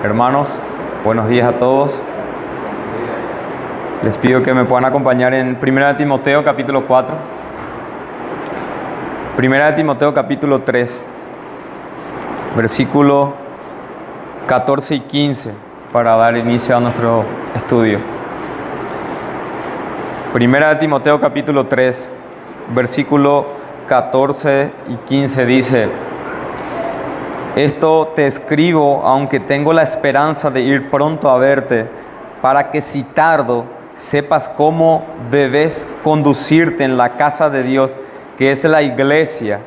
Hermanos, buenos días a todos. Les pido que me puedan acompañar en 1 Timoteo capítulo 4. 1 Timoteo capítulo 3, versículo 14 y 15, para dar inicio a nuestro estudio. 1 Timoteo capítulo 3, versículo 14 y 15 dice: Esto te escribo, aunque tengo la esperanza de ir pronto a verte, para que si tardo, sepas cómo debes conducirte en la casa de Dios, que es la iglesia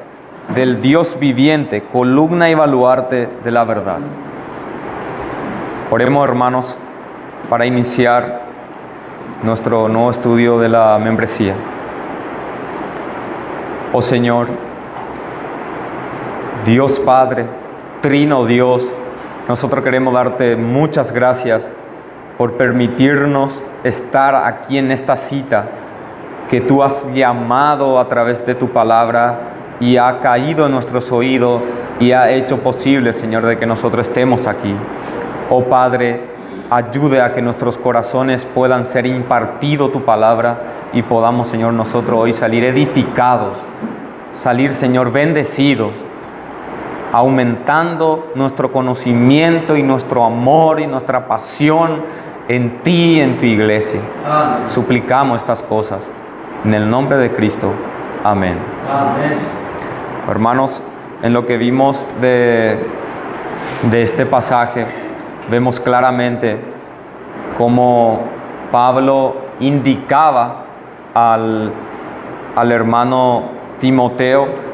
del Dios viviente, columna y baluarte de la verdad. Oremos, hermanos, para iniciar nuestro nuevo estudio de la membresía. Oh Señor, Dios Padre, Trino Dios, nosotros queremos darte muchas gracias por permitirnos estar aquí en esta cita que tú has llamado a través de tu palabra y ha caído en nuestros oídos y ha hecho posible, Señor, de que nosotros estemos aquí. Oh Padre, ayude a que nuestros corazones puedan ser impartido tu palabra y podamos, Señor, nosotros hoy salir edificados, salir, Señor, bendecidos, aumentando nuestro conocimiento y nuestro amor y nuestra pasión en ti y en tu iglesia. Amén. Suplicamos estas cosas en el nombre de Cristo. Amén. Amén. Hermanos, en lo que vimos de este pasaje, vemos claramente cómo Pablo indicaba al hermano Timoteo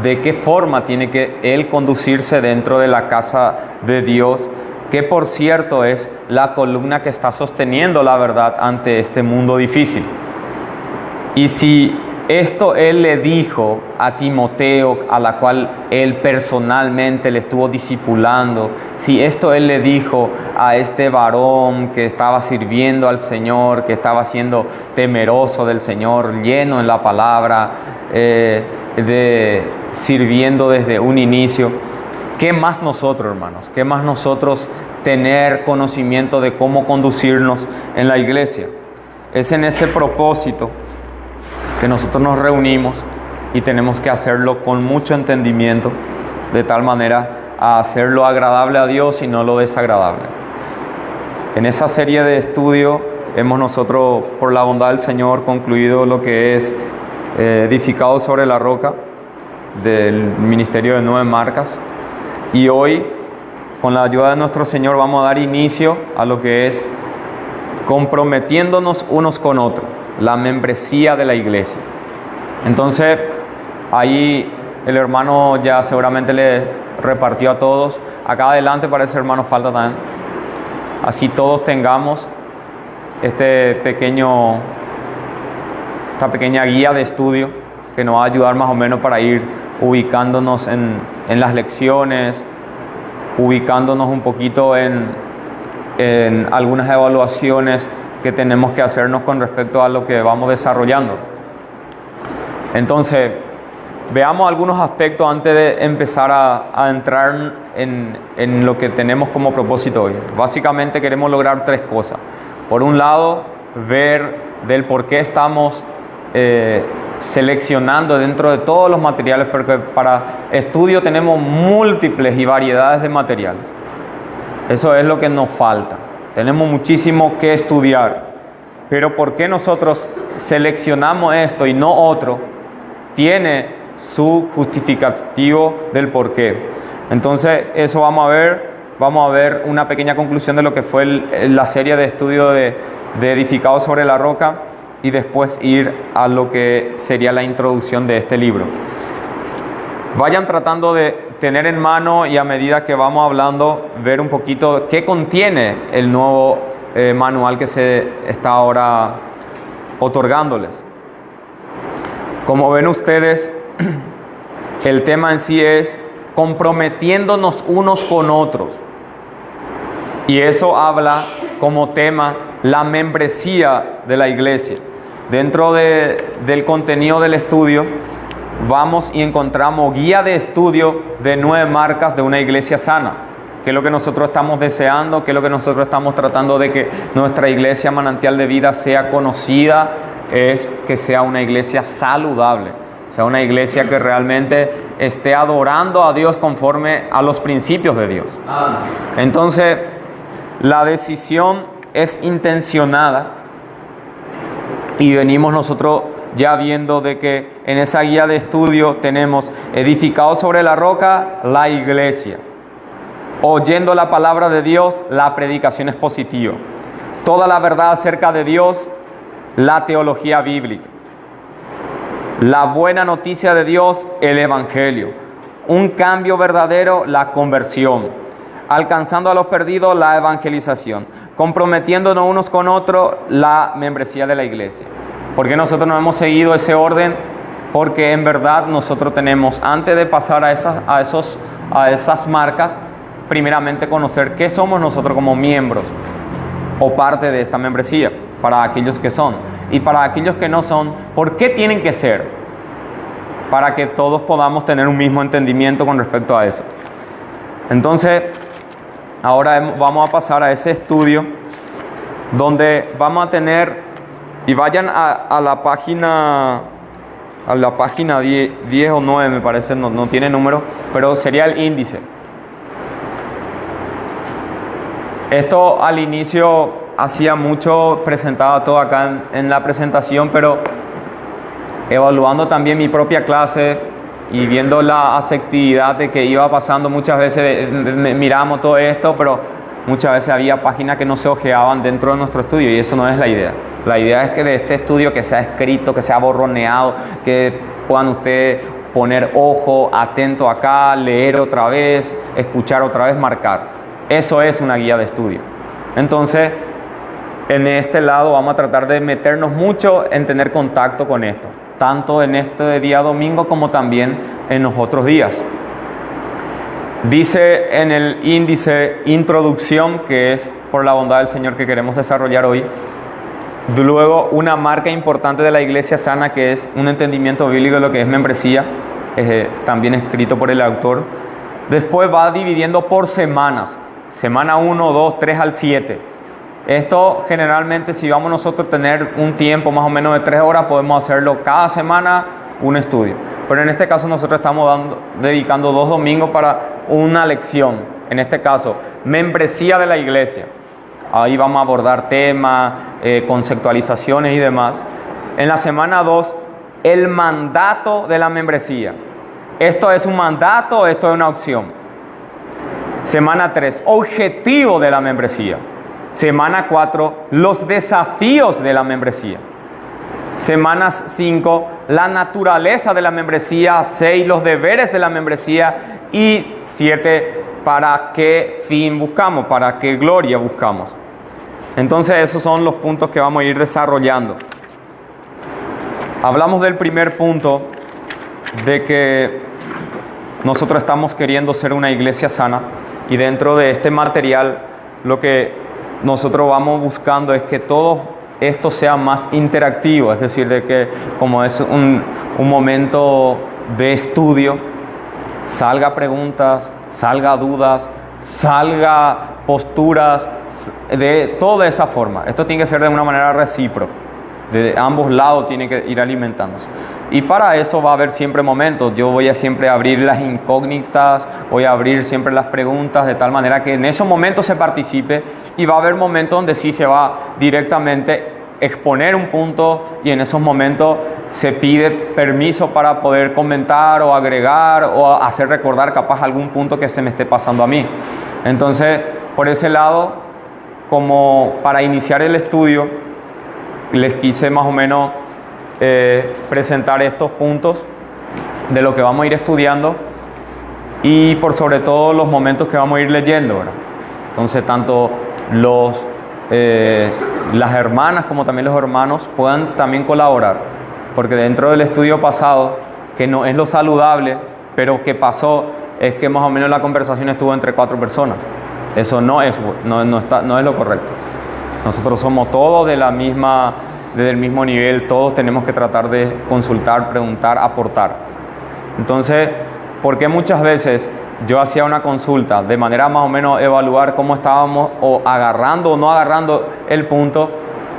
de qué forma tiene que él conducirse dentro de la casa de Dios, que por cierto es la columna que está sosteniendo la verdad ante este mundo difícil. Y si esto él le dijo a Timoteo, a la cual él personalmente le estuvo discipulando, si esto él le dijo a este varón que estaba sirviendo al Señor, que estaba siendo temeroso del Señor, lleno en la palabra, sirviendo desde un inicio, ¿qué más nosotros, hermanos? ¿Qué más nosotros tener conocimiento de cómo conducirnos en la iglesia? Es en ese propósito que nosotros nos reunimos y tenemos que hacerlo con mucho entendimiento, de tal manera a hacerlo agradable a Dios y no lo desagradable. En esa serie de estudio hemos nosotros, por la bondad del Señor, concluido lo que es edificado sobre la roca del ministerio de 9 marcas, y hoy, con la ayuda de nuestro Señor, vamos a dar inicio a lo que es comprometiéndonos unos con otros, la membresía de la iglesia. Entonces, ahí el hermano ya seguramente le repartió a todos. Acá adelante para ese hermano falta también. Así todos tengamos esta pequeña guía de estudio que nos va a ayudar más o menos para ir ubicándonos en las lecciones, ubicándonos un poquito en algunas evaluaciones que tenemos que hacernos con respecto a lo que vamos desarrollando. Entonces, veamos algunos aspectos antes de empezar a entrar en lo que tenemos como propósito hoy. Básicamente queremos lograr 3 cosas. Por un lado, ver del por qué estamos seleccionando dentro de todos los materiales, porque para estudio tenemos múltiples y variedades de materiales. Eso es lo que nos falta. Tenemos muchísimo que estudiar, pero ¿por qué nosotros seleccionamos esto y no otro? Tiene su justificativo del por qué. Entonces, eso vamos a ver una pequeña conclusión de lo que fue la serie de estudio de edificado sobre la roca, y después ir a lo que sería la introducción de este libro. Vayan tratando de tener en mano, y a medida que vamos hablando, ver un poquito qué contiene el nuevo manual que se está ahora otorgándoles. Como ven ustedes, el tema en sí es comprometiéndonos unos con otros. Y eso habla como tema la membresía de la iglesia. Dentro del contenido del estudio vamos y encontramos guía de estudio de 9 marcas de una iglesia sana. ¿Qué es lo que nosotros estamos deseando? ¿Qué es lo que nosotros estamos tratando de que nuestra iglesia Manantial de Vida sea conocida? Es que sea una iglesia saludable, sea una iglesia que realmente esté adorando a Dios conforme a los principios de Dios. Entonces, la decisión es intencionada y venimos nosotros ya viendo de que en esa guía de estudio tenemos edificado sobre la roca la iglesia. Oyendo la palabra de Dios, la predicación expositiva. Toda la verdad acerca de Dios, la teología bíblica. La buena noticia de Dios, el evangelio. Un cambio verdadero, la conversión. Alcanzando a los perdidos, la evangelización. Comprometiéndonos unos con otros, la membresía de la iglesia. ¿Por qué nosotros no hemos seguido ese orden? Porque en verdad nosotros tenemos, antes de pasar a esas marcas, primeramente conocer qué somos nosotros como miembros o parte de esta membresía, para aquellos que son. Y para aquellos que no son, ¿por qué tienen que ser? Para que todos podamos tener un mismo entendimiento con respecto a eso. Entonces, ahora vamos a pasar a ese estudio donde vamos a tener, y vayan a la página 10 o 9, me parece, no tiene número, pero sería el índice. Esto al inicio hacía mucho, presentaba todo acá en la presentación, pero evaluando también mi propia clase y viendo la asertividad de que iba pasando, muchas veces miramos todo esto, pero muchas veces había páginas que no se ojeaban dentro de nuestro estudio y eso no es la idea. La idea es que de este estudio que sea escrito, que sea borroneado, que puedan ustedes poner ojo, atento acá, leer otra vez, escuchar otra vez, marcar. Eso es una guía de estudio. Entonces, en este lado vamos a tratar de meternos mucho en tener contacto con esto, tanto en este día domingo como también en los otros días. Dice en el índice introducción, que es por la bondad del Señor que queremos desarrollar hoy. Luego, una marca importante de la iglesia sana, que es un entendimiento bíblico de lo que es membresía, también escrito por el autor. Después va dividiendo por semanas. Semana 1, 2, 3 al 7. Esto generalmente, si vamos nosotros a tener un tiempo más o menos de 3 horas, podemos hacerlo cada semana un estudio. Pero en este caso nosotros estamos dedicando 2 domingos para una lección. En este caso, membresía de la iglesia. Ahí vamos a abordar temas, conceptualizaciones y demás. En la semana 2, el mandato de la membresía. ¿Esto es un mandato o esto es una opción? Semana 3, objetivo de la membresía. Semana 4, los desafíos de la membresía. Semanas 5, la naturaleza de la membresía. 6, los deberes de la membresía. Y 7, para qué fin buscamos, para qué gloria buscamos. Entonces esos son los puntos que vamos a ir desarrollando. Hablamos del primer punto, de que nosotros estamos queriendo ser una iglesia sana. Y dentro de este material, lo que nosotros vamos buscando es que todo esto sea más interactivo, es decir, de que como es un momento de estudio, salga preguntas, salga dudas, salga posturas, de toda esa forma. Esto tiene que ser de una manera recíproca. De ambos lados tiene que ir alimentándose. Y para eso va a haber siempre momentos. Yo voy a siempre abrir las incógnitas, voy a abrir siempre las preguntas, de tal manera que en esos momentos se participe, y va a haber momentos donde sí se va directamente exponer un punto, y en esos momentos se pide permiso para poder comentar o agregar o hacer recordar capaz algún punto que se me esté pasando a mí. Entonces, por ese lado, como para iniciar el estudio, les quise más o menos presentar estos puntos de lo que vamos a ir estudiando y por sobre todo los momentos que vamos a ir leyendo, ¿verdad? Entonces tanto las hermanas como también los hermanos puedan también colaborar, porque dentro del estudio pasado, que no es lo saludable, pero que pasó es que más o menos la conversación estuvo entre 4 personas. Eso no es lo correcto. Nosotros somos todos desde el mismo nivel, todos tenemos que tratar de consultar, preguntar, aportar. Entonces, ¿por qué muchas veces yo hacía una consulta de manera más o menos evaluar cómo estábamos o agarrando o no agarrando el punto,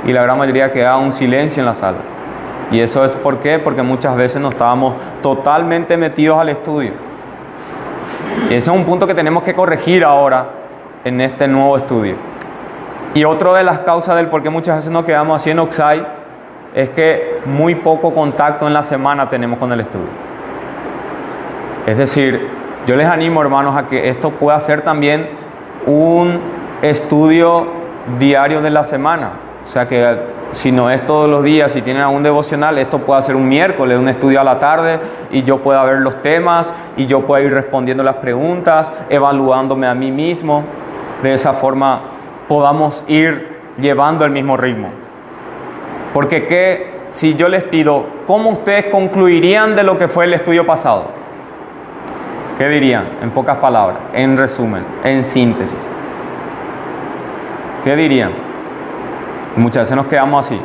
y la gran mayoría quedaba un silencio en la sala. Y eso es ¿por qué? Porque muchas veces no estábamos totalmente metidos al estudio. Y ese es un punto que tenemos que corregir ahora en este nuevo estudio. Y otra de las causas del por qué muchas veces nos quedamos así en Oxai es que muy poco contacto en la semana tenemos con el estudio. Es decir, yo les animo, hermanos, a que esto pueda ser también un estudio diario de la semana. O sea que si no es todos los días, si tienen algún devocional, esto puede ser un miércoles, un estudio a la tarde, y yo pueda ver los temas, y yo pueda ir respondiendo las preguntas, evaluándome a mí mismo. De esa forma podamos ir llevando el mismo ritmo. Porque si yo les pido, ¿cómo ustedes concluirían de lo que fue el estudio pasado? ¿Qué dirían? En pocas palabras, en resumen, en síntesis. ¿Qué dirían? Muchas veces nos quedamos así,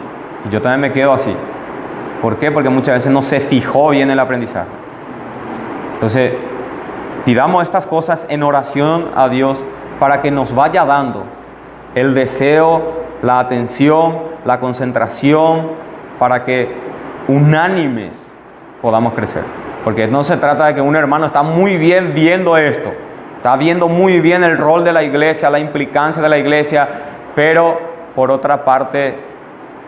y yo también me quedo así. ¿Por qué? Porque muchas veces no se fijó bien el aprendizaje. Entonces, pidamos estas cosas en oración a Dios para que nos vaya dando el deseo, la atención, la concentración, para que unánimes podamos crecer. Porque no se trata de que un hermano está muy bien viendo esto, está viendo muy bien el rol de la iglesia, la implicancia de la iglesia, pero por otra parte,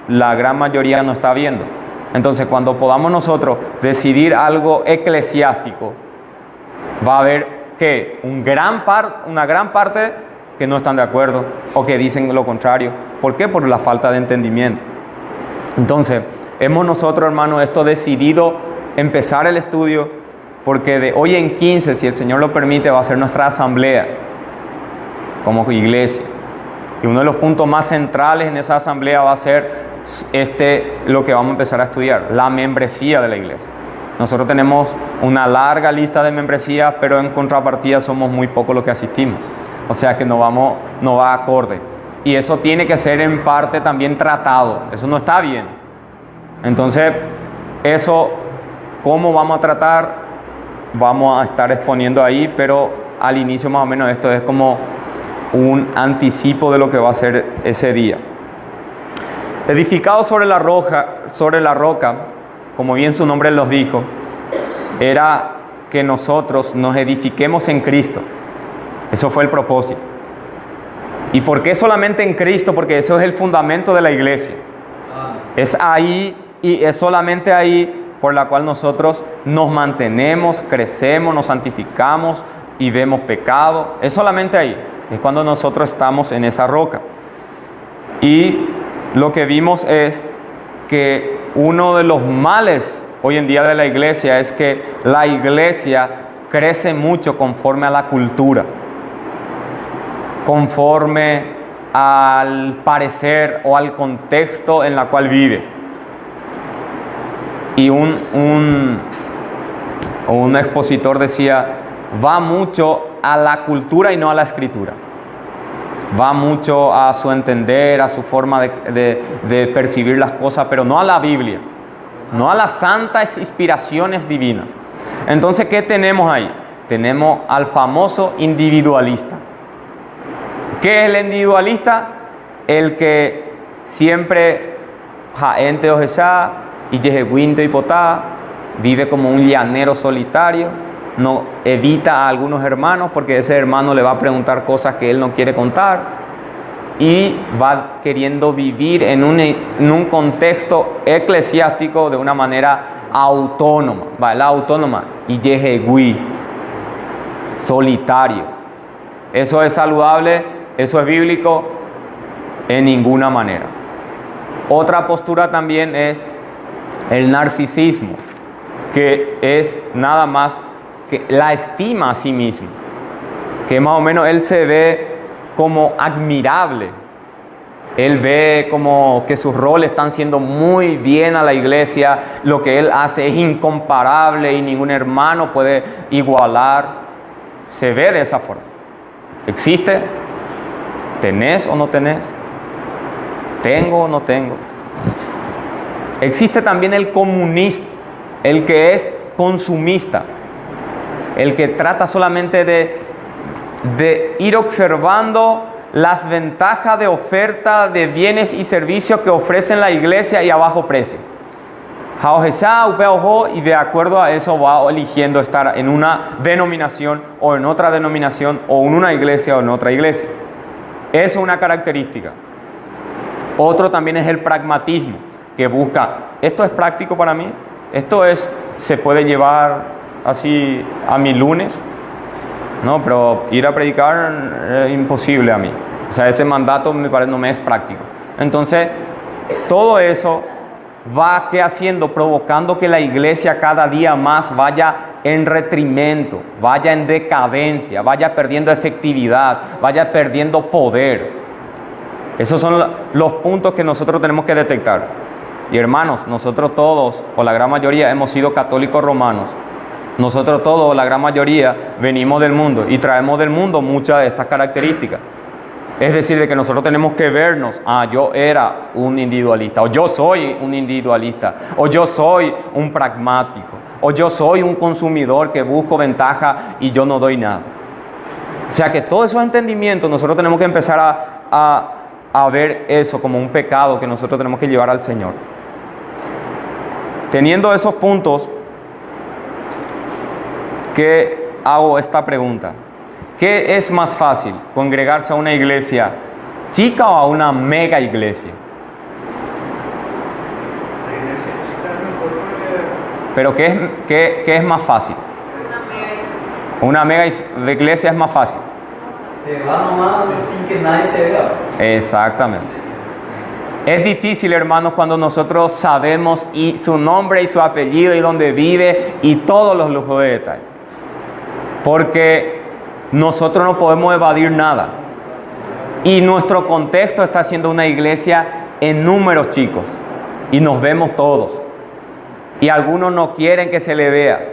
la gran mayoría no está viendo. Entonces, cuando podamos nosotros decidir algo eclesiástico, va a haber que una gran parte que no están de acuerdo o que dicen lo contrario. ¿Por qué? Por la falta de entendimiento. Entonces, hemos nosotros, hermanos, decidido empezar el estudio, porque de hoy en 15, si el Señor lo permite, va a ser nuestra asamblea como iglesia. Y uno de los puntos más centrales en esa asamblea va a ser lo que vamos a empezar a estudiar, la membresía de la iglesia. Nosotros tenemos una larga lista de membresías, pero en contrapartida somos muy pocos los que asistimos. O sea que no va acorde. Y eso tiene que ser en parte también tratado. Eso no está bien. Entonces, eso, ¿cómo vamos a tratar? Vamos a estar exponiendo ahí, pero al inicio más o menos esto es como un anticipo de lo que va a ser ese día. Edificado sobre la roca, como bien su nombre nos dijo, era que nosotros nos edifiquemos en Cristo. Eso fue el propósito. ¿Y por qué solamente en Cristo? Porque eso es el fundamento de la iglesia. Es ahí y es solamente ahí por la cual nosotros nos mantenemos, crecemos, nos santificamos y vemos pecado. Es solamente ahí. Es cuando nosotros estamos en esa roca. Y lo que vimos es que uno de los males hoy en día de la iglesia es que la iglesia crece mucho conforme a la cultura, conforme al parecer o al contexto en el cual vive. Y un expositor decía, va mucho a la cultura y no a la escritura. Va mucho a su entender, a su forma de percibir las cosas, pero no a la Biblia, no a las santas inspiraciones divinas. Entonces, ¿qué tenemos ahí? Tenemos al famoso individualista. ¿Qué es el individualista? El que siempre jaente ojeshá y yejeguinte y potá, vive como un llanero solitario, no evita a algunos hermanos porque ese hermano le va a preguntar cosas que él no quiere contar y va queriendo vivir en un contexto eclesiástico de una manera autónoma, ¿vale? Autónoma y yejegui, solitario. ¿Eso es saludable? ¿Eso es bíblico? En ninguna manera. Otra postura también es el narcisismo, que es nada más que la estima a sí mismo, que más o menos él se ve como admirable, él ve como que sus roles están siendo muy bien a la iglesia, lo que él hace es incomparable y ningún hermano puede igualar, se ve de esa forma. ¿Existe? ¿Tenés o no tenés? ¿Tengo o no tengo? Existe también el comunista, el que es consumista. el que trata solamente de ir observando las ventajas de oferta de bienes y servicios que ofrecen la iglesia y a bajo precio. Y de acuerdo a eso va eligiendo estar en una denominación o en otra denominación o en una iglesia o en otra iglesia. Eso es una característica. Otro también es el pragmatismo, que busca, esto es práctico para mí, se puede llevar así a mi lunes, no, pero ir a predicar es imposible a mí. O sea, ese mandato no me es práctico. Entonces, todo eso va provocando que la iglesia cada día más vaya en detrimento, vaya en decadencia, vaya perdiendo efectividad, vaya perdiendo poder. Esos son los puntos que nosotros tenemos que detectar. Y hermanos, nosotros todos, o la gran mayoría, hemos sido católicos romanos. Nosotros todos, la gran mayoría, venimos del mundo y traemos del mundo muchas de estas características. Es decir, de que nosotros tenemos que vernos, yo era un individualista, o yo soy un individualista, o yo soy un pragmático, o yo soy un consumidor que busco ventaja y yo no doy nada. O sea que todos esos entendimientos nosotros tenemos que empezar a ver eso como un pecado que nosotros tenemos que llevar al Señor. Teniendo esos puntos, ¿qué hago esta pregunta? ¿Qué es más fácil, congregarse a una iglesia chica o a una mega iglesia? La iglesia chica es mejor porque... ¿Pero qué es más fácil? Una mega iglesia es más fácil. Te va nomás sin que nadie te vea. Exactamente. Es difícil, hermanos, cuando nosotros sabemos y su nombre y su apellido y dónde vive y todos los lujos de detalle. Porque nosotros no podemos evadir nada. Y nuestro contexto está siendo una iglesia en números chicos. Y nos vemos todos. Y algunos no quieren que se le vea.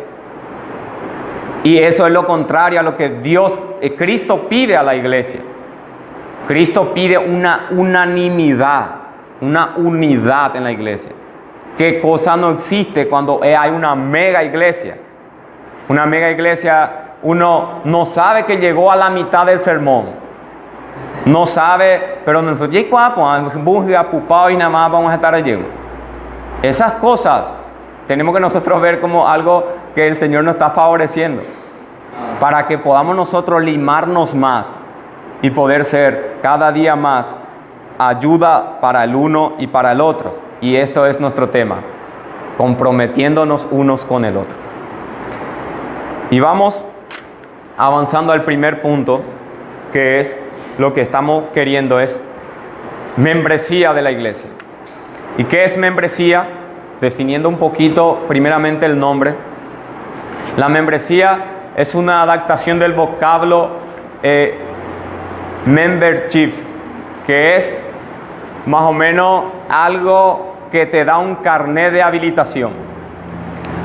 Y eso es lo contrario a lo que Cristo pide a la iglesia. Cristo pide una unanimidad, una unidad en la iglesia. ¿Qué cosa no existe cuando hay una mega iglesia? Una mega iglesia, uno no sabe que llegó a la mitad del sermón. No sabe, pero nosotros y nada más vamos a estar allí. Esas cosas tenemos que nosotros ver como algo que el Señor nos está favoreciendo. Para que podamos nosotros limarnos más y poder ser cada día más ayuda para el uno y para el otro. Y esto es nuestro tema, comprometiéndonos unos con el otro. Y vamos avanzando al primer punto, que es lo que estamos queriendo, es membresía de la iglesia. ¿Y qué es membresía? Definiendo un poquito primeramente el nombre. La membresía es una adaptación del vocablo membership, que es más o menos algo que te da un carnet de habilitación.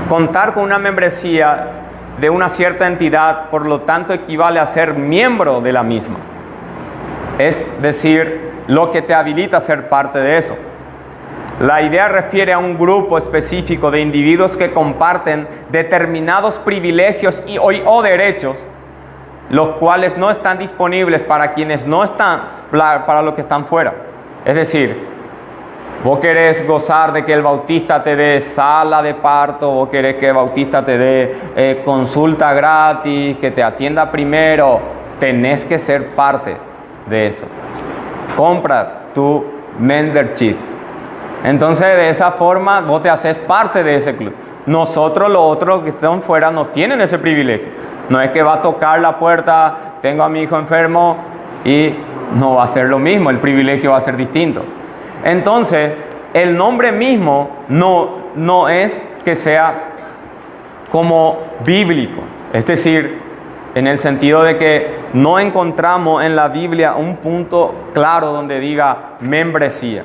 Contar con una membresía de una cierta entidad, por lo tanto, equivale a ser miembro de la misma. Es decir, lo que te habilita a ser parte de eso. La idea refiere a un grupo específico de individuos que comparten determinados privilegios o derechos, los cuales no están disponibles para quienes no están, para los que están fuera. Es decir, vos querés gozar de que el bautista te dé sala de parto, vos querés que el bautista te dé consulta gratis, que te atienda primero, tenés que ser parte de eso. Compra tu membership. Entonces, de esa forma, vos te haces parte de ese club. Nosotros, los otros que están fuera, no tienen ese privilegio. No es que va a tocar la puerta, tengo a mi hijo enfermo y no va a ser lo mismo, el privilegio va a ser distinto. Entonces, el nombre mismo no es que sea como bíblico. Es decir, en el sentido de que no encontramos en la Biblia un punto claro donde diga membresía.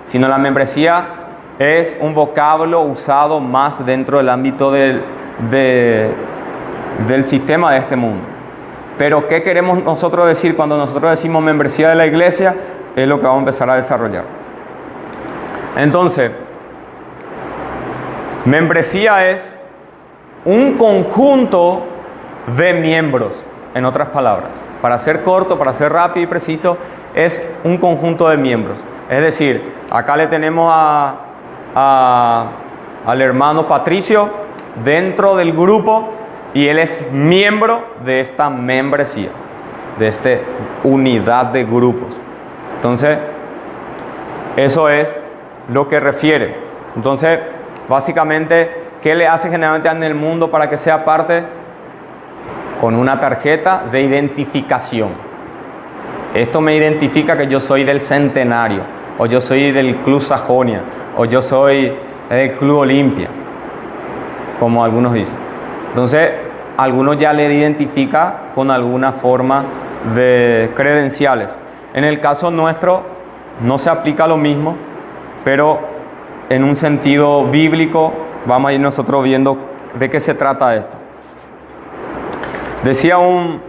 Sino la membresía es un vocablo usado más dentro del ámbito del sistema de este mundo. Pero ¿qué queremos nosotros decir cuando nosotros decimos membresía de la iglesia? Es lo que vamos a empezar a desarrollar. Entonces, membresía es un conjunto de miembros, en otras palabras. Para ser corto, para ser rápido y preciso, es un conjunto de miembros. Es decir, acá le tenemos al hermano Patricio dentro del grupo y él es miembro de esta membresía, de esta unidad de grupos. Entonces, eso es lo que refiere. Entonces, básicamente, ¿qué le hace generalmente en el mundo para que sea parte? Con una tarjeta de identificación. Esto me identifica que yo soy del Centenario, o yo soy del Club Sajonia, o yo soy del Club Olimpia, como algunos dicen. Entonces, algunos ya le identifica con alguna forma de credenciales. En el caso nuestro, no se aplica lo mismo, pero en un sentido bíblico, vamos a ir nosotros viendo de qué se trata esto. Decía un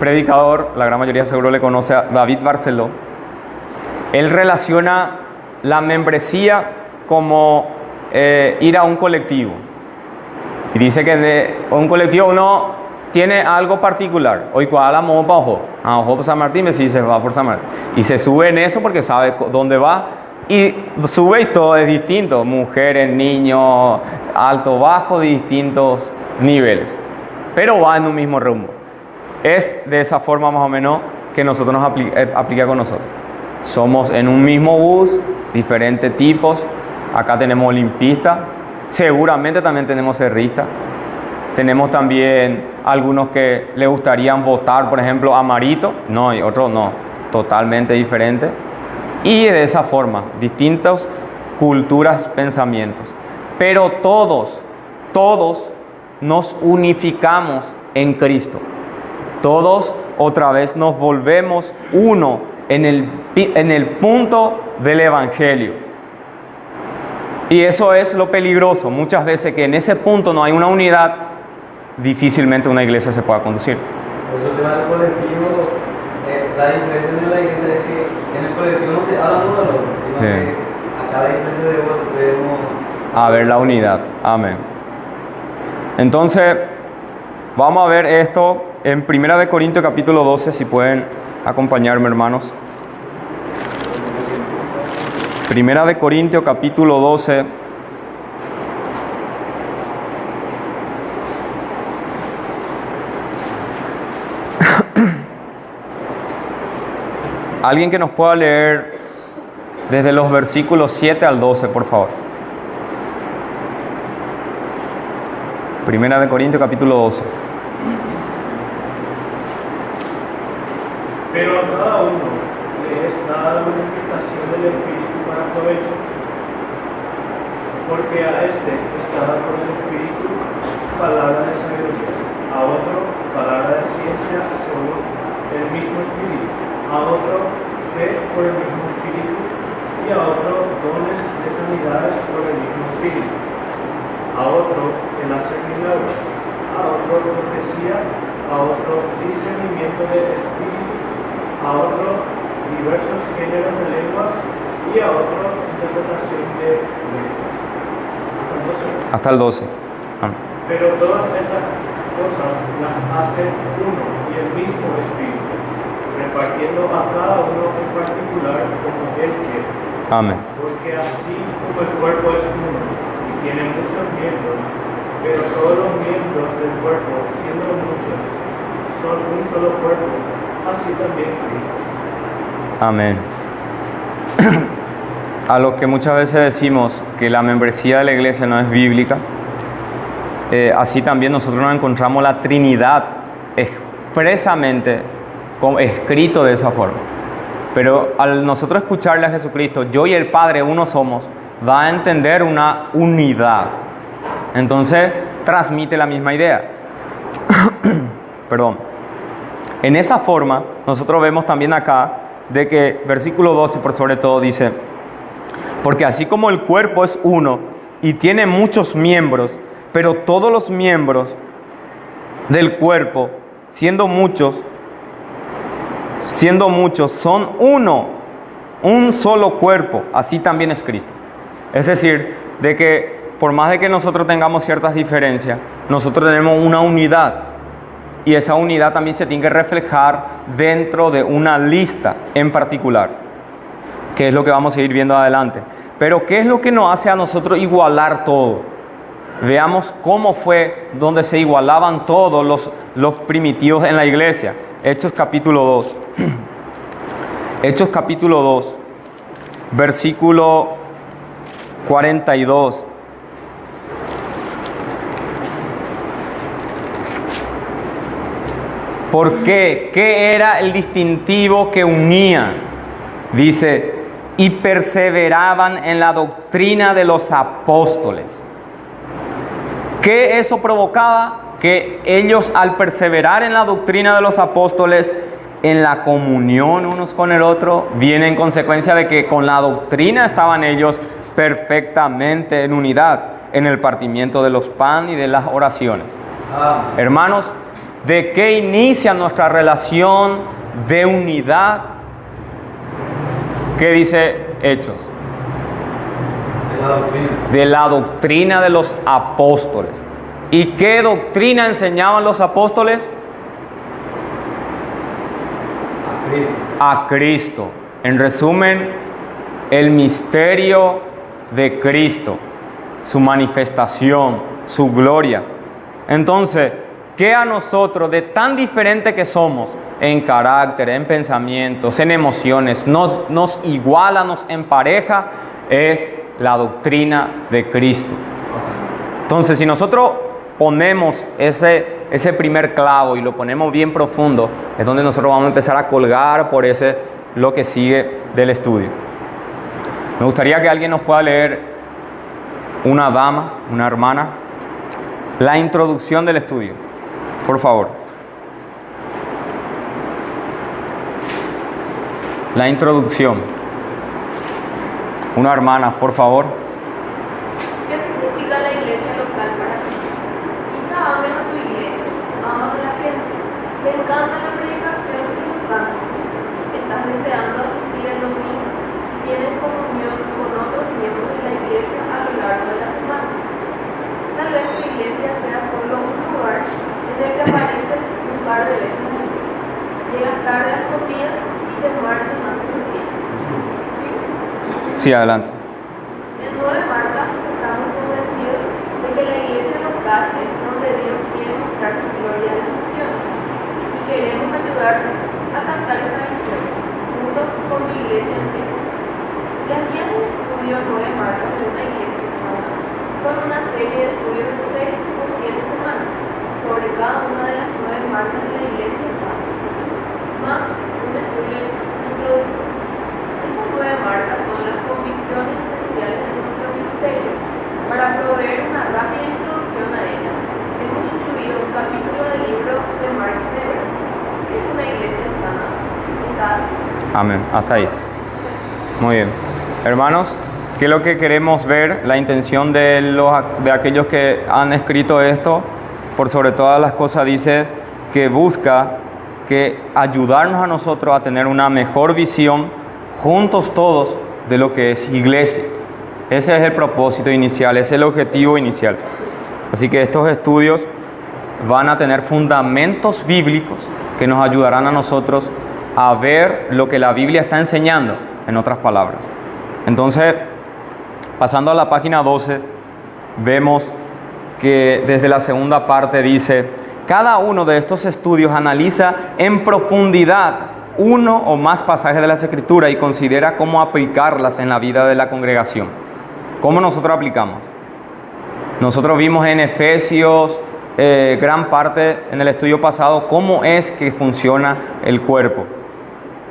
predicador, la gran mayoría seguro le conoce, a David Barceló. Él relaciona la membresía como ir a un colectivo. Y dice que de un colectivo uno tiene algo particular. Hoy cuadramos para Ojo por San Martín, me dice se va por San Martín. Y se sube en eso porque sabe dónde va. Y sube y todo es distinto. Mujeres, niños, alto, bajo, de distintos niveles. Pero va en un mismo rumbo. Es de esa forma más o menos que nosotros nos aplica con nosotros. Somos en un mismo bus, diferentes tipos. Acá tenemos olimpistas. Seguramente también tenemos cerristas. Tenemos también algunos que le gustarían votar, por ejemplo, a Marito. No, y otros no. Totalmente diferentes. Y de esa forma, distintas culturas, pensamientos. Pero todos nos unificamos en Cristo. Todos otra vez nos volvemos uno en el punto del Evangelio. Y eso es lo peligroso. Muchas veces que en ese punto no hay una unidad, difícilmente una iglesia se pueda conducir. Por eso el tema del colectivo, la diferencia de la iglesia es que en el colectivo no se habla uno del otro, sino que acá la diferencia debemos a ver la unidad. Amén. Entonces, vamos a ver esto en 1 Corintios capítulo 12, si pueden acompañarme, hermanos. 1 Corintios capítulo 12. Alguien que nos pueda leer desde los versículos 7 al 12, por favor. 1 Corintios capítulo 12. Pero a cada uno le es dada la manifestación del Espíritu para provecho, porque a este está dado por el Espíritu palabra de sabiduría, a otro palabra de ciencia solo el mismo Espíritu, a otro fe por el mismo Espíritu, y a otro dones de sanidades por el mismo Espíritu, a otro el hacer milagros, a otro profecía, a otro discernimiento de espíritus, a otro diversos géneros de lenguas y a otro interpretación de lenguas. Hasta el 12. Pero todas estas cosas las hace uno y el mismo Espíritu, repartiendo a cada uno en particular como Él quiere. Amén. Porque así como el cuerpo es uno y tiene muchos miembros, pero todos los miembros del cuerpo, siendo muchos, son un solo cuerpo, así también Cristo. Amén. A los que muchas veces decimos que la membresía de la iglesia no es bíblica, así también nosotros nos encontramos la Trinidad expresamente escrito de esa forma. Pero al nosotros escucharle a Jesucristo, yo y el Padre uno somos, va a entender una unidad. Entonces transmite la misma idea. Perdón. En esa forma, nosotros vemos también acá de que versículo 12 por sobre todo dice: porque así como el cuerpo es uno y tiene muchos miembros, pero todos los miembros del cuerpo, siendo muchos, son uno, un solo cuerpo, así también es Cristo. Es decir, de que por más de que nosotros tengamos ciertas diferencias, nosotros tenemos una unidad. Y esa unidad también se tiene que reflejar dentro de una lista en particular, que es lo que vamos a ir viendo adelante. Pero ¿qué es lo que nos hace a nosotros igualar todo? Veamos cómo fue donde se igualaban todos los primitivos en la iglesia. Hechos capítulo 2. Hechos capítulo 2, versículo 42. ¿Por qué? ¿Qué era el distintivo que unía? Dice, y perseveraban en la doctrina de los apóstoles. ¿Qué eso provocaba? Que ellos, al perseverar en la doctrina de los apóstoles, en la comunión unos con el otro, viene en consecuencia de que con la doctrina estaban ellos perfectamente en unidad, en el partimiento de los pan y de las oraciones. Hermanos, ¿de qué inicia nuestra relación de unidad? ¿Qué dice Hechos? De la doctrina de los apóstoles. ¿Y qué doctrina enseñaban los apóstoles? A Cristo. En resumen, el misterio de Cristo, su manifestación, su gloria. Entonces, ¿qué a nosotros, de tan diferente que somos en carácter, en pensamientos, en emociones, nos iguala, nos empareja? Es la doctrina de Cristo. Entonces, si nosotros ponemos ese primer clavo y lo ponemos bien profundo, es donde nosotros vamos a empezar a colgar por lo que sigue del estudio. Me gustaría que alguien nos pueda leer, una dama, una hermana, la introducción del estudio, por favor. La introducción. Una hermana, por favor. ¿Qué significa la iglesia local para ti? Quizá ames a tu iglesia, amas a la gente, te encanta la predicación y los cantos, estás deseando asistir el domingo y tienes comunión con otros miembros de la iglesia a lo largo de la semana. Tal vez tu iglesia sea solo un lugar en el que apareces un par de veces al mes, llegas tarde a las comidas y te marchas antes del tiempo. Sí, adelante. En 9 Marcas estamos convencidos de que la iglesia local es donde Dios quiere mostrar su gloria a las naciones y queremos ayudarte a cantar esta visión junto con tu iglesia entera. Las guías del estudio 9 Marcas de una iglesia sana son una serie de estudios de 6 o 7 semanas sobre cada una de las 9 marcas de la iglesia sana, más un estudio introductorio. Estas 9 marcas son las convicciones esenciales de nuestro ministerio. Para proveer una rápida introducción a ellas, hemos incluido un capítulo del libro de Mark Dever, que es una iglesia sana en cada estudio. Amén. Hasta ahí. Muy bien. Hermanos, ¿qué es lo que queremos ver? La intención de aquellos que han escrito esto, por sobre todas las cosas, dice que busca que ayudarnos a nosotros a tener una mejor visión juntos todos de lo que es iglesia. Ese es el propósito inicial, ese es el objetivo inicial. Así que estos estudios van a tener fundamentos bíblicos que nos ayudarán a nosotros a ver lo que la Biblia está enseñando, en otras palabras. Entonces, pasando a la página 12, vemos que desde la segunda parte dice: cada uno de estos estudios analiza en profundidad uno o más pasajes de las Escrituras y considera cómo aplicarlas en la vida de la congregación. ¿Cómo nosotros aplicamos? Nosotros vimos en Efesios, gran parte en el estudio pasado, cómo es que funciona el cuerpo.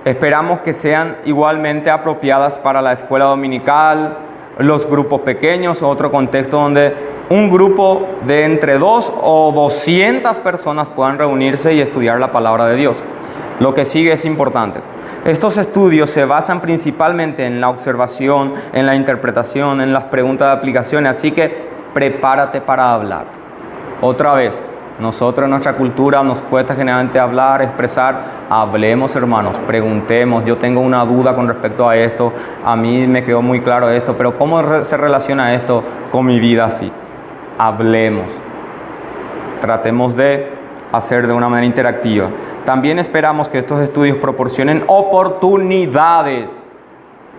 Esperamos que sean igualmente apropiadas para la escuela dominical, los grupos pequeños, otro contexto donde un grupo de entre 2 o 200 personas puedan reunirse y estudiar la palabra de Dios. Lo que sigue es importante. Estos estudios se basan principalmente en la observación, en la interpretación, en las preguntas de aplicaciones, así que prepárate para hablar. Otra vez, Nosotros en nuestra cultura nos cuesta generalmente hablar, expresar. Hablemos, hermanos, preguntemos. Yo tengo una duda con respecto a esto. A mí me quedó muy claro esto, pero ¿cómo se relaciona esto con mi vida así? Hablemos. Tratemos de hacer de una manera interactiva. También esperamos que estos estudios proporcionen oportunidades.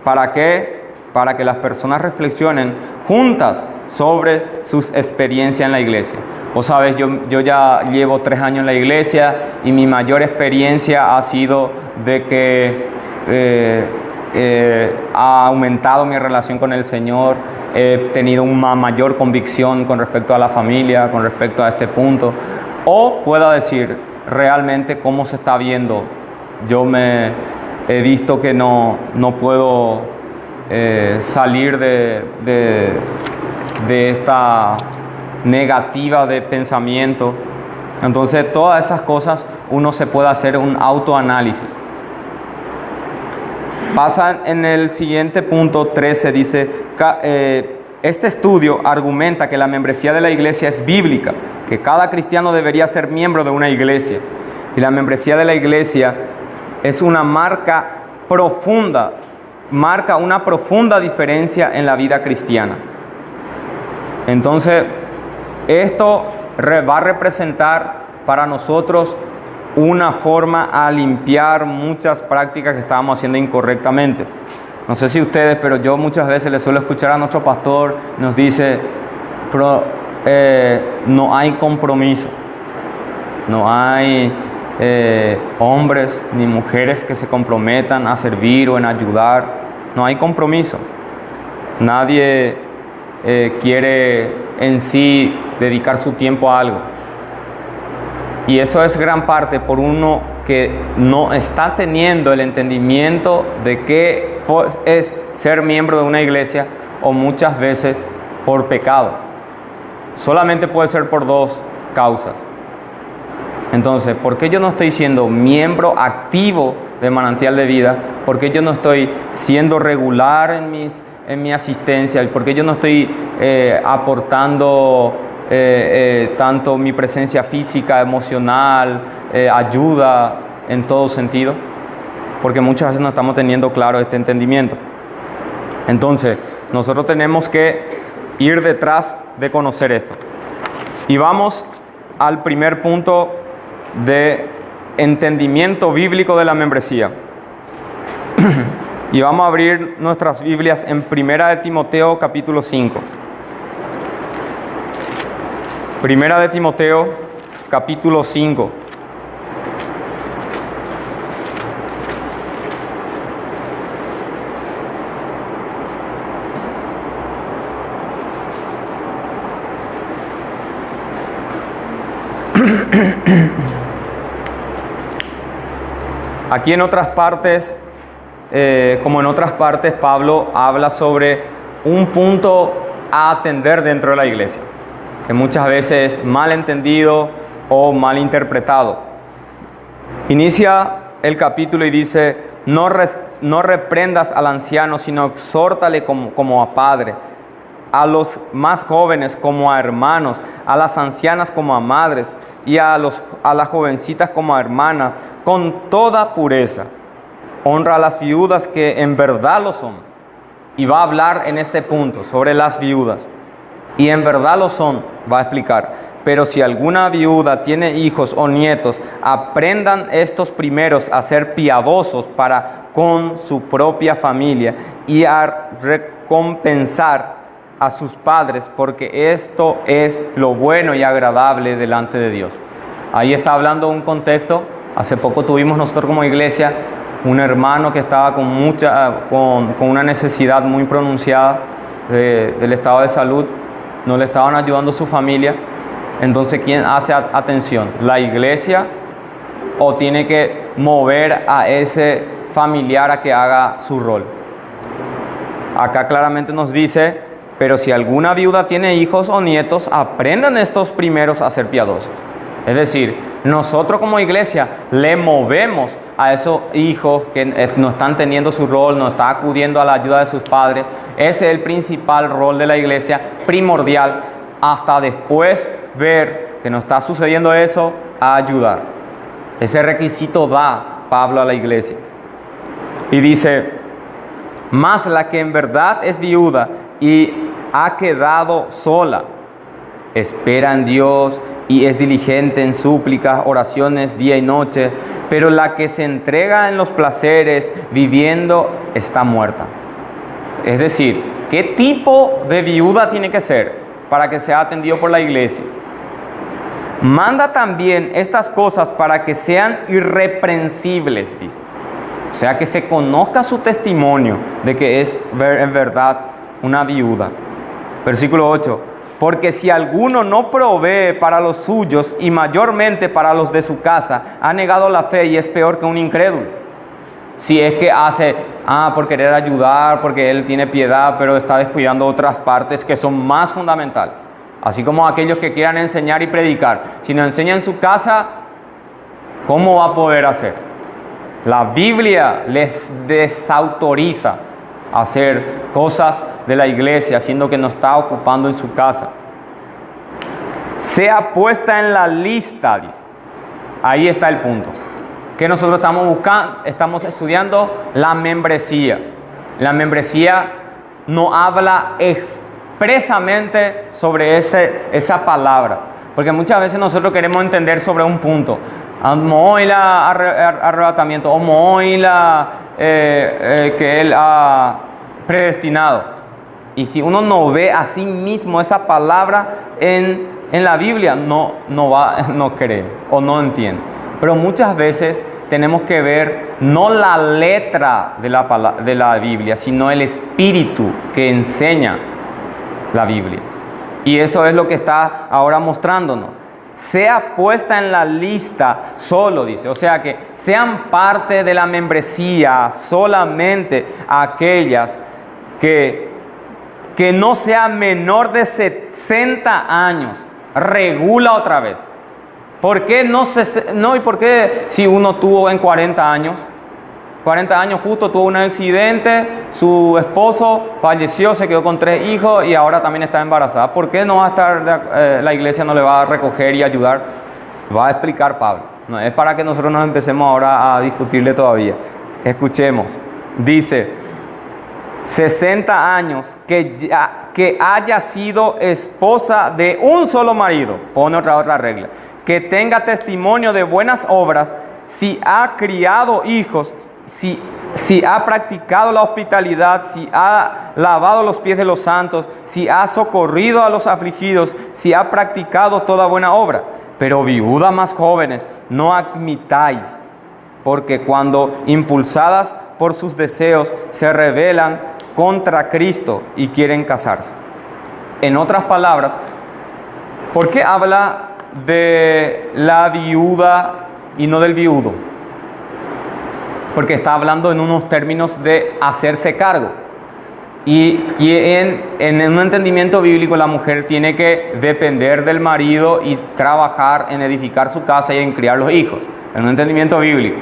¿Para qué? Para que las personas reflexionen juntas sobre sus experiencias en la iglesia. Vos sabes, yo ya llevo 3 años en la iglesia y mi mayor experiencia ha sido de que ha aumentado mi relación con el Señor. He tenido una mayor convicción con respecto a la familia, con respecto a este punto. O pueda decir realmente cómo se está viendo. Yo me he visto que no puedo salir de esta negativa de pensamiento. Entonces todas esas cosas uno se puede hacer un autoanálisis. Pasa en el siguiente punto 13, dice, este estudio argumenta que la membresía de la iglesia es bíblica, que cada cristiano debería ser miembro de una iglesia. Y la membresía de la iglesia es una marca una profunda diferencia en la vida cristiana. Entonces, esto va a representar para nosotros una forma a limpiar muchas prácticas que estábamos haciendo incorrectamente. No sé si ustedes, pero yo muchas veces le suelo escuchar a nuestro pastor, nos dice, pero no hay compromiso, no hay hombres ni mujeres que se comprometan a servir o en ayudar, no hay compromiso. Nadie quiere en sí dedicar su tiempo a algo. Y eso es gran parte por uno que no está teniendo el entendimiento de qué es ser miembro de una iglesia, o muchas veces por pecado. Solamente puede ser por 2 causas. Entonces, ¿por qué yo no estoy siendo miembro activo de Manantial de Vida? ¿Por qué yo no estoy siendo regular en mi asistencia? ¿Por qué yo no estoy aportando tanto mi presencia física, emocional, ayuda en todo sentido? Porque muchas veces no estamos teniendo claro este entendimiento. Entonces, nosotros tenemos que ir detrás de conocer esto. Y vamos al primer punto de entendimiento bíblico de la membresía. Y vamos a abrir nuestras Biblias en 1 de Timoteo capítulo 5. 1 de Timoteo capítulo 5. Aquí en otras partes, como en otras partes, Pablo habla sobre un punto a atender dentro de la iglesia, que muchas veces es mal entendido o mal interpretado. Inicia el capítulo y dice, no reprendas al anciano, sino exhórtale como a padre, a los más jóvenes como a hermanos, a las ancianas como a madres, y a las jovencitas como a hermanas, con toda pureza. Honra a las viudas que en verdad lo son. Y va a hablar en este punto sobre las viudas. Y en verdad lo son, va a explicar. Pero si alguna viuda tiene hijos o nietos, aprendan estos primeros a ser piadosos para con su propia familia y a recompensar a sus padres, porque esto es lo bueno y agradable delante de Dios. Ahí está hablando un contexto. Hace poco tuvimos nosotros como iglesia un hermano que estaba con una necesidad muy pronunciada del estado de salud. No le estaban ayudando a su familia. Entonces, ¿quién hace atención? ¿La iglesia o tiene que mover a ese familiar a que haga su rol? Acá claramente nos dice, pero si alguna viuda tiene hijos o nietos, aprendan estos primeros a ser piadosos. Es decir, nosotros como iglesia le movemos a esos hijos que no están teniendo su rol, no están acudiendo a la ayuda de sus padres. Ese es el principal rol de la iglesia, primordial, hasta después ver que no está sucediendo eso, a ayudar. Ese requisito da Pablo a la iglesia. Y dice, mas la que en verdad es viuda y ha quedado sola, espera en Dios y es diligente en súplicas, oraciones día y noche, pero la que se entrega en los placeres viviendo está muerta. Es decir, ¿qué tipo de viuda tiene que ser para que sea atendido por la iglesia? Manda también estas cosas para que sean irreprensibles, dice. O sea, que se conozca su testimonio de que es en verdad una viuda. Versículo 8. Porque si alguno no provee para los suyos y mayormente para los de su casa, ha negado la fe y es peor que un incrédulo. Si es que hace, por querer ayudar, porque él tiene piedad, pero está descuidando otras partes que son más fundamentales. Así como aquellos que quieran enseñar y predicar. Si no enseña en su casa, ¿cómo va a poder hacer? La Biblia les desautoriza a hacer cosas de la iglesia, siendo que no está ocupando en su casa. Sea puesta en la lista, dice. Ahí está el punto. Que nosotros estamos buscando, estamos estudiando la membresía. La membresía no habla expresamente sobre esa palabra. Porque muchas veces nosotros queremos entender sobre un punto. Moila arrebatamiento, o moila que él ha predestinado. Y si uno no ve a sí mismo esa palabra en la Biblia, no cree o no entiende. Pero muchas veces tenemos que ver no la letra de la Biblia, sino el espíritu que enseña la Biblia. Y eso es lo que está ahora mostrándonos. Sea puesta en la lista solo, dice. O sea, que sean parte de la membresía solamente aquellas que no sea menor de 60 años. Regula otra vez. ¿Por qué y por qué si uno tuvo en 40 años? 40 años justo tuvo un accidente, su esposo falleció, se quedó con 3 hijos y ahora también está embarazada. ¿Por qué no va a estar, la iglesia no le va a recoger y ayudar? Va a explicar Pablo. No es para que nosotros nos empecemos ahora a discutirle todavía. Escuchemos. Dice, 60 años que haya sido esposa de un solo marido. Pone otra regla. Que tenga testimonio de buenas obras, si ha criado hijos, si ha practicado la hospitalidad, si ha lavado los pies de los santos, si ha socorrido a los afligidos, si ha practicado toda buena obra. Pero viudas más jóvenes, no admitáis, porque cuando impulsadas por sus deseos se rebelan contra Cristo y quieren casarse. En otras palabras, ¿por qué habla de la viuda y no del viudo? Porque está hablando en unos términos de hacerse cargo. Y en un entendimiento bíblico la mujer tiene que depender del marido y trabajar en edificar su casa y en criar los hijos. En un entendimiento bíblico.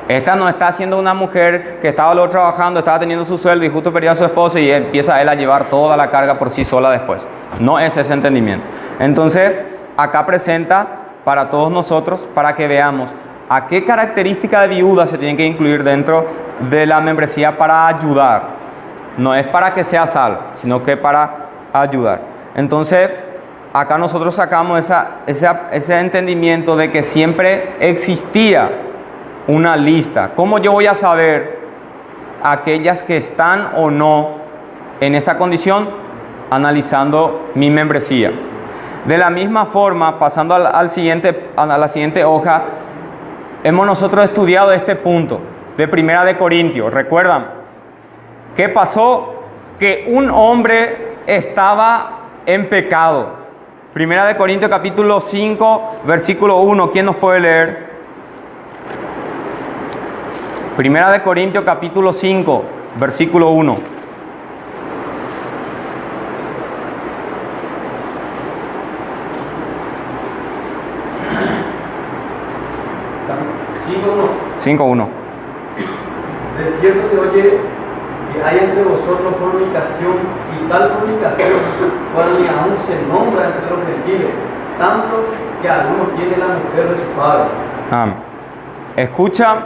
Esta no está siendo una mujer que estaba luego trabajando, estaba teniendo su sueldo y justo perdía a su esposo y empieza él a llevar toda la carga por sí sola después. No es ese entendimiento. Entonces, acá presenta para todos nosotros, para que veamos a qué característica de viuda se tienen que incluir dentro de la membresía para ayudar. No es para que sea salvo, sino que para ayudar. Entonces, acá nosotros sacamos ese entendimiento de que siempre existía una lista. ¿Cómo yo voy a saber aquellas que están o no en esa condición? Analizando mi membresía. De la misma forma, pasando a la siguiente hoja, hemos nosotros estudiado este punto de 1 de Corintios. ¿Recuerdan? ¿Qué pasó? Que un hombre estaba en pecado. 1 de Corintios capítulo 5, versículo 1. ¿Quién nos puede leer? 1 de Corintios capítulo 5, versículo 1. ¿5-1? 5:1. De cierto se oye que hay entre vosotros fornicación, y tal fornicación, cual ni aún se nombra entre los gentiles, tanto que alguno tiene la mujer de su padre. Amén. Escucha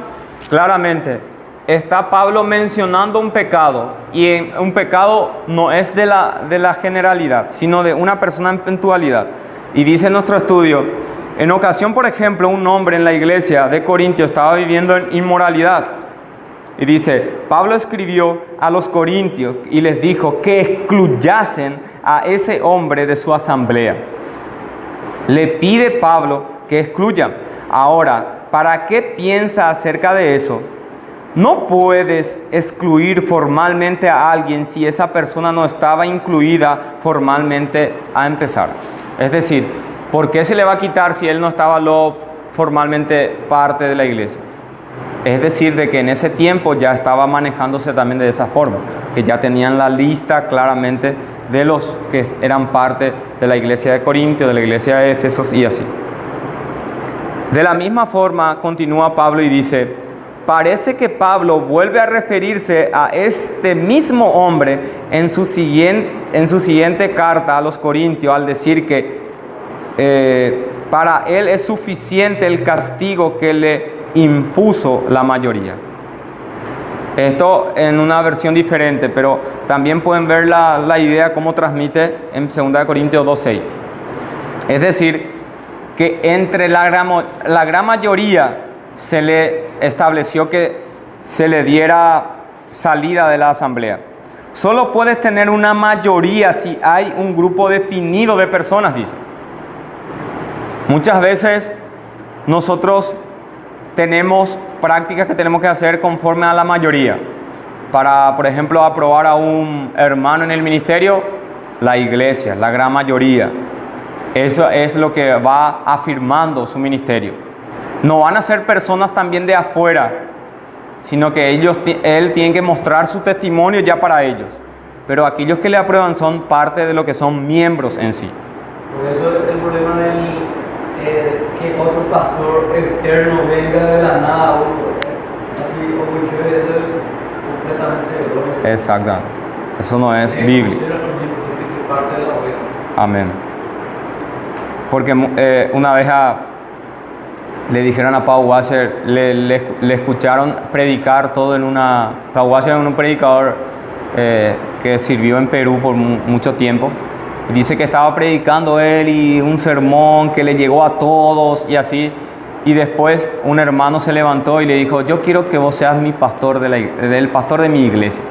claramente, está Pablo mencionando un pecado, y un pecado no es de la generalidad, sino de una persona en puntualidad. Y dice nuestro estudio, en ocasión, por ejemplo, un hombre en la iglesia de Corintio estaba viviendo en inmoralidad. Y dice, Pablo escribió a los corintios y les dijo que excluyasen a ese hombre de su asamblea. Le pide Pablo que excluyan. Ahora, ¿para qué piensa acerca de eso? No puedes excluir formalmente a alguien si esa persona no estaba incluida formalmente a empezar. Es decir, ¿por qué se le va a quitar si él no estaba formalmente parte de la iglesia? Es decir, de que en ese tiempo ya estaba manejándose también de esa forma, que ya tenían la lista claramente de los que eran parte de la iglesia de Corintios, de la iglesia de Éfesos y así. De la misma forma continúa Pablo y dice, parece que Pablo vuelve a referirse a este mismo hombre en su siguiente carta a los Corintios al decir que para él es suficiente el castigo que le impuso la mayoría. Esto en una versión diferente, pero también pueden ver la idea como transmite en 2 Corintios 2:6. Es decir, que entre la gran mayoría se le estableció que se le diera salida de la asamblea. Solo puedes tener una mayoría si hay un grupo definido de personas, dice. Muchas veces nosotros tenemos prácticas que tenemos que hacer conforme a la mayoría. Para, por ejemplo, aprobar a un hermano en el ministerio, la iglesia, la gran mayoría. Eso es lo que va afirmando su ministerio. No van a ser personas también de afuera, sino que él tiene que mostrar su testimonio ya para ellos. Pero aquellos que le aprueban son parte de lo que son miembros en sí. Por eso el problema que otro pastor externo venga de la nada o así, o que eso es completamente erróneo. Exactamente. Eso no es bíblico. Amén. Porque una vez le dijeron a Paul Washer, le escucharon predicar todo en una... Paul Washer es un predicador que sirvió en Perú por mucho tiempo. Dice que estaba predicando él y un sermón que le llegó a todos y así. Y después un hermano se levantó y le dijo, yo quiero que vos seas mi pastor, del pastor de mi iglesia.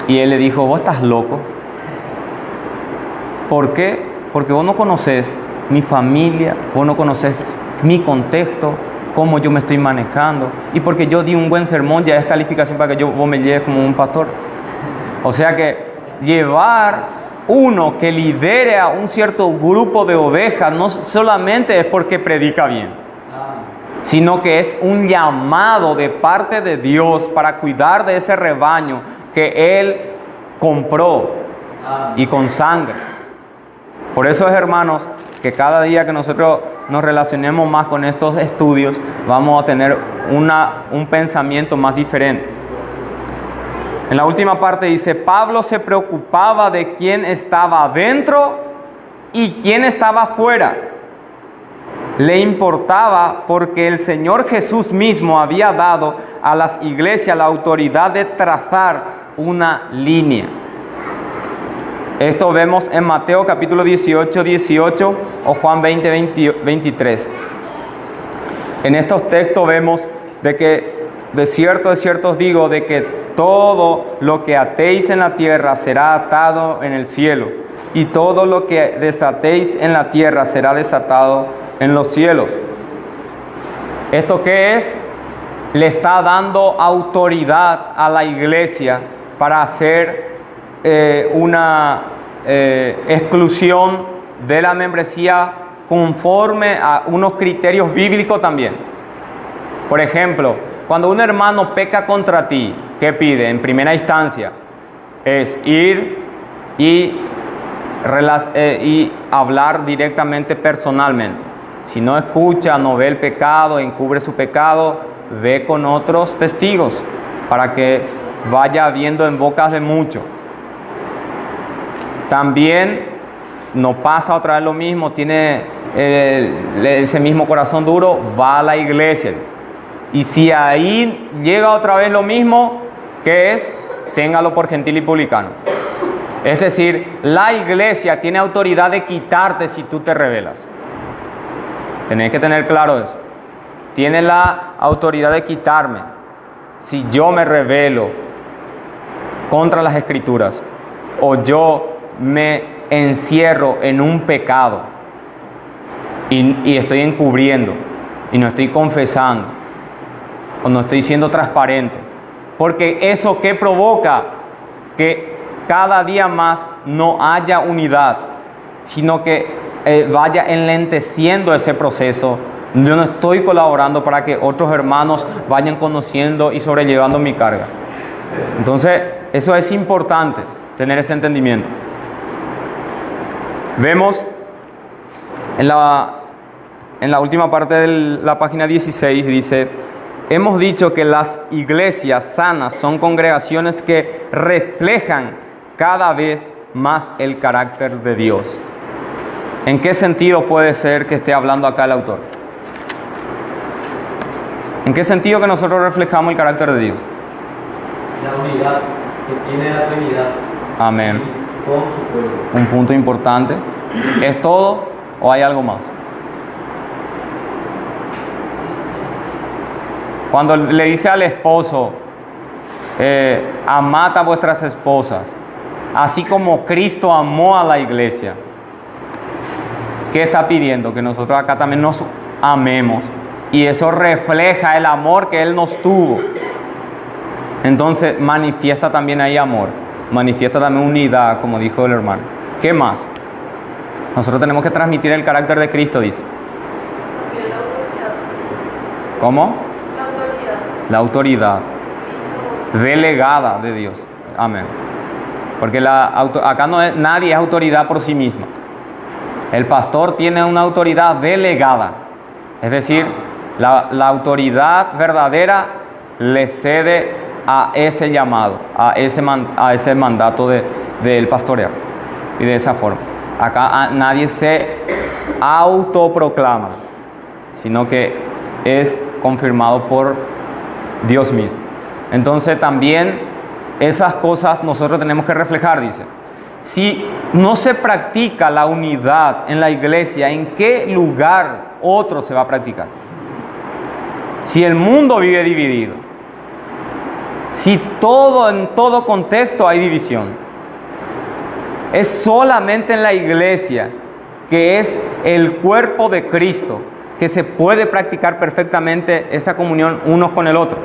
Y él le dijo, vos estás loco. ¿Por qué? Porque vos no conoces mi familia, vos no conoces mi contexto, cómo yo me estoy manejando. Y porque yo di un buen sermón ya es calificación para que vos me lleves como un pastor. O sea que llevar uno que lidere a un cierto grupo de ovejas no solamente es porque predica bien, sino que es un llamado de parte de Dios para cuidar de ese rebaño que Él compró y con sangre. Por eso es, hermanos, que cada día que nosotros nos relacionemos más con estos estudios, vamos a tener un pensamiento más diferente. En la última parte dice, Pablo se preocupaba de quién estaba adentro y quién estaba afuera. Le importaba porque el Señor Jesús mismo había dado a las iglesias la autoridad de trazar una línea. Esto vemos en Mateo capítulo 18 o Juan 23. En estos textos vemos de que de cierto os digo de que todo lo que atéis en la tierra será atado en el cielo, y todo lo que desatéis en la tierra será desatado en los cielos. ¿Esto qué es? Le está dando autoridad a la iglesia para hacer una exclusión de la membresía conforme a unos criterios bíblicos también. Por ejemplo, cuando un hermano peca contra ti, ¿qué pide? En primera instancia es ir y hablar directamente, personalmente. Si no escucha, no ve el pecado, encubre su pecado, ve con otros testigos para que vaya viendo en bocas de muchos. También no pasa otra vez lo mismo, tiene ese mismo corazón duro va a la iglesia. Dice. Y si ahí llega otra vez lo mismo, ¿qué es? Téngalo por gentil y publicano. Es decir, la iglesia tiene autoridad de quitarte si tú te rebelas. Tenés que tener claro eso. Tiene la autoridad de quitarme si yo me rebelo contra las escrituras o yo me encierro en un pecado y estoy encubriendo y no estoy confesando o no estoy siendo transparente. Porque eso que provoca que cada día más no haya unidad, sino que vaya enlenteciendo ese proceso. Yo no estoy colaborando para que otros hermanos vayan conociendo y sobrellevando mi carga. Entonces, eso es importante, tener ese entendimiento. Vemos en la última parte de la página 16, dice: hemos dicho que las iglesias sanas son congregaciones que reflejan cada vez más el carácter de Dios. ¿En qué sentido puede ser que esté hablando acá el autor? ¿En qué sentido que nosotros reflejamos el carácter de Dios? La unidad que tiene la Trinidad. Amén. Con su pueblo. Un punto importante. ¿Es todo o hay algo más? Cuando le dice al esposo, amad a vuestras esposas, así como Cristo amó a la iglesia, ¿qué está pidiendo? Que nosotros acá también nos amemos. Y eso refleja el amor que Él nos tuvo. Entonces manifiesta también ahí amor. Manifiesta también unidad, como dijo el hermano. ¿Qué más? Nosotros tenemos que transmitir el carácter de Cristo, dice. La autoridad. ¿Cómo? La autoridad. La autoridad delegada de Dios. Amén. Porque acá nadie es autoridad por sí misma. El pastor tiene una autoridad delegada. Es decir, la autoridad verdadera le cede a ese llamado, a ese mandato del pastorear. Y de esa forma. Acá nadie se autoproclama, sino que es confirmado por Dios mismo. Entonces también esas cosas nosotros tenemos que reflejar, dice. Si no se practica la unidad en la iglesia, ¿en qué lugar otro se va a practicar? Si el mundo vive dividido, si en todo contexto hay división, es solamente en la iglesia, que es el cuerpo de Cristo, que se puede practicar perfectamente esa comunión unos con el otro.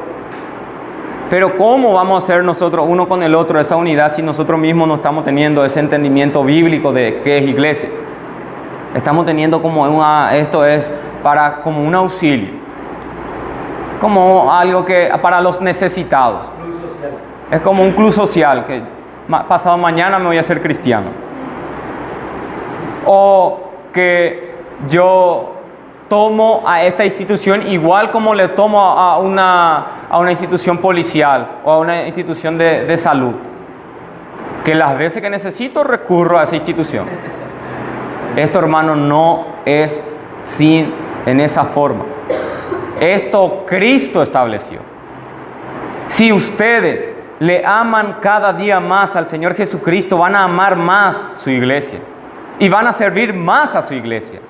Pero ¿cómo vamos a hacer nosotros uno con el otro esa unidad si nosotros mismos no estamos teniendo ese entendimiento bíblico de qué es iglesia? Estamos teniendo esto es como un auxilio, como algo que para los necesitados. Es como un club social, que pasado mañana me voy a hacer cristiano. O que yo tomo a esta institución igual como le tomo a una institución policial o a una institución de salud, que las veces que necesito recurro a esa institución. Esto, hermano, no es en esa forma. Esto Cristo estableció. Si ustedes le aman cada día más al Señor Jesucristo, van a amar más su iglesia y van a servir más a su iglesia.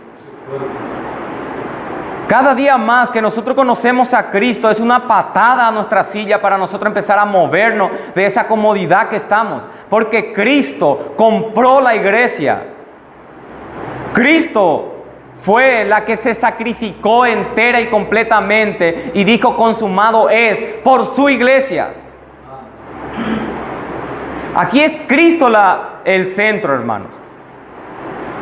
Cada día más que nosotros conocemos a Cristo es una patada a nuestra silla para nosotros empezar a movernos de esa comodidad que estamos. Porque Cristo compró la iglesia. Cristo fue la que se sacrificó entera y completamente y dijo: consumado es, por su iglesia. Aquí es Cristo el centro, hermanos.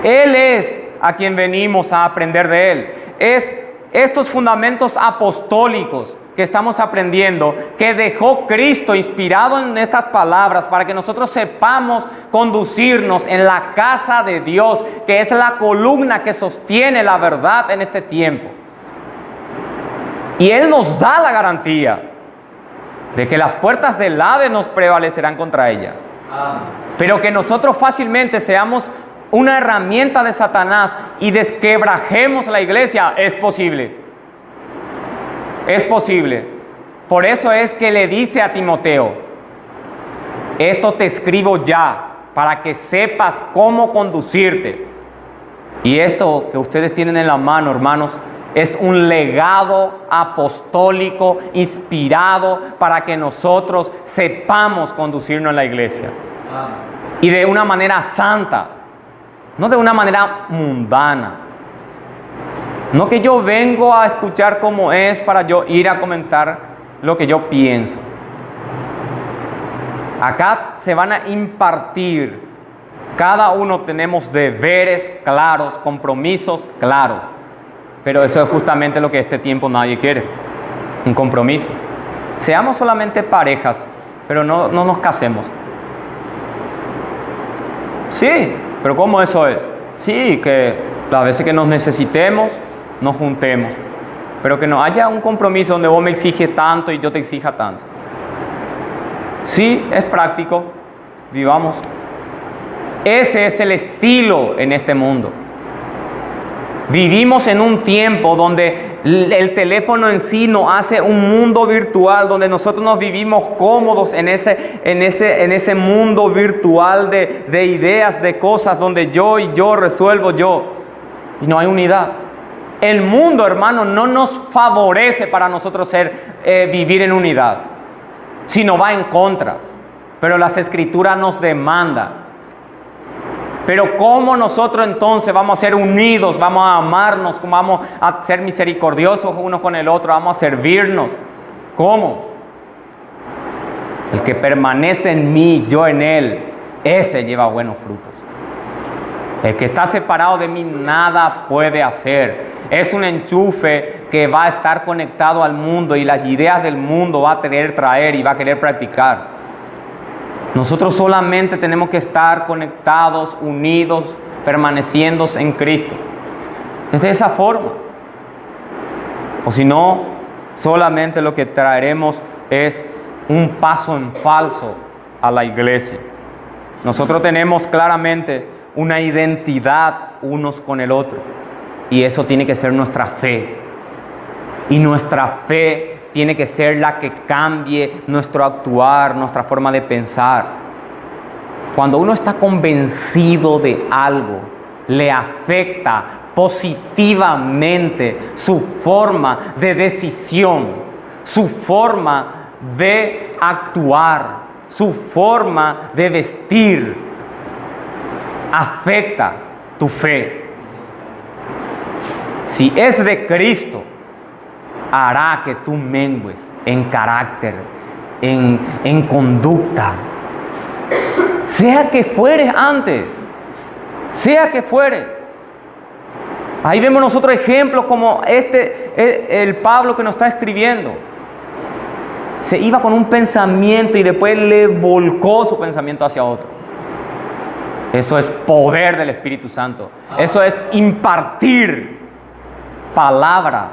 Él es a quien venimos a aprender de Él. Es estos fundamentos apostólicos que estamos aprendiendo, que dejó Cristo inspirado en estas palabras para que nosotros sepamos conducirnos en la casa de Dios, que es la columna que sostiene la verdad en este tiempo. Y Él nos da la garantía de que las puertas del Hades nos prevalecerán contra ella. Pero que nosotros fácilmente seamos una herramienta de Satanás y desquebrajemos la iglesia, es posible. Es posible. Por eso es que le dice a Timoteo, esto te escribo ya, para que sepas cómo conducirte. Y esto que ustedes tienen en la mano, hermanos, es un legado apostólico inspirado para que nosotros sepamos conducirnos en la iglesia. Y de una manera santa, no de una manera mundana. No que yo vengo a escuchar cómo es para yo ir a comentar lo que yo pienso. Acá se van a impartir, cada uno tenemos deberes claros, compromisos claros. Pero eso es justamente lo que este tiempo nadie quiere, un compromiso. Seamos solamente parejas, pero no nos casemos. Sí, pero ¿cómo eso es? Sí, que las veces que nos necesitemos, nos juntemos. Pero que no haya un compromiso donde vos me exiges tanto y yo te exija tanto. Sí, es práctico, vivamos. Ese es el estilo en este mundo. Vivimos en un tiempo donde el teléfono en sí nos hace un mundo virtual, donde nosotros nos vivimos cómodos en ese mundo virtual de ideas, de cosas, donde yo resuelvo yo. Y no hay unidad. El mundo, hermano, no nos favorece para nosotros vivir en unidad, sino va en contra. Pero las Escrituras nos demandan. Pero ¿cómo nosotros entonces vamos a ser unidos, vamos a amarnos, cómo vamos a ser misericordiosos unos con el otro, vamos a servirnos? ¿Cómo? El que permanece en mí, yo en él, ese lleva buenos frutos. El que está separado de mí nada puede hacer. Es un enchufe que va a estar conectado al mundo y las ideas del mundo va a querer traer y va a querer practicar. Nosotros solamente tenemos que estar conectados, unidos, permaneciendo en Cristo. Es de esa forma. O si no, solamente lo que traeremos es un paso en falso a la iglesia. Nosotros tenemos claramente una identidad unos con el otro. Y eso tiene que ser nuestra fe. Y nuestra fe tiene que ser la que cambie nuestro actuar, nuestra forma de pensar. Cuando uno está convencido de algo, le afecta positivamente su forma de decisión, su forma de actuar, su forma de vestir. Afecta tu fe. Si es de Cristo, hará que tú mengues en carácter, en conducta. Sea que fuere antes, sea que fuere. Ahí vemos nosotros ejemplos como el Pablo que nos está escribiendo. Se iba con un pensamiento y después le volcó su pensamiento hacia otro. Eso es poder del Espíritu Santo. Eso es impartir palabra,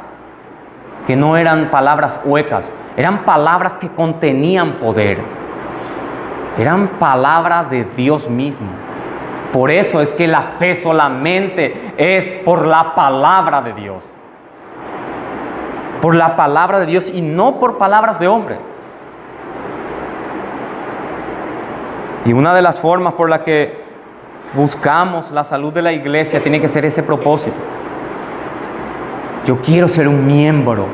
que no eran palabras huecas, eran palabras que contenían poder. Eran palabras de Dios mismo. Por eso es que la fe solamente es por la palabra de Dios. Por la palabra de Dios y no por palabras de hombre. Y una de las formas por la que buscamos la salud de la iglesia tiene que ser ese propósito. Yo quiero ser un miembro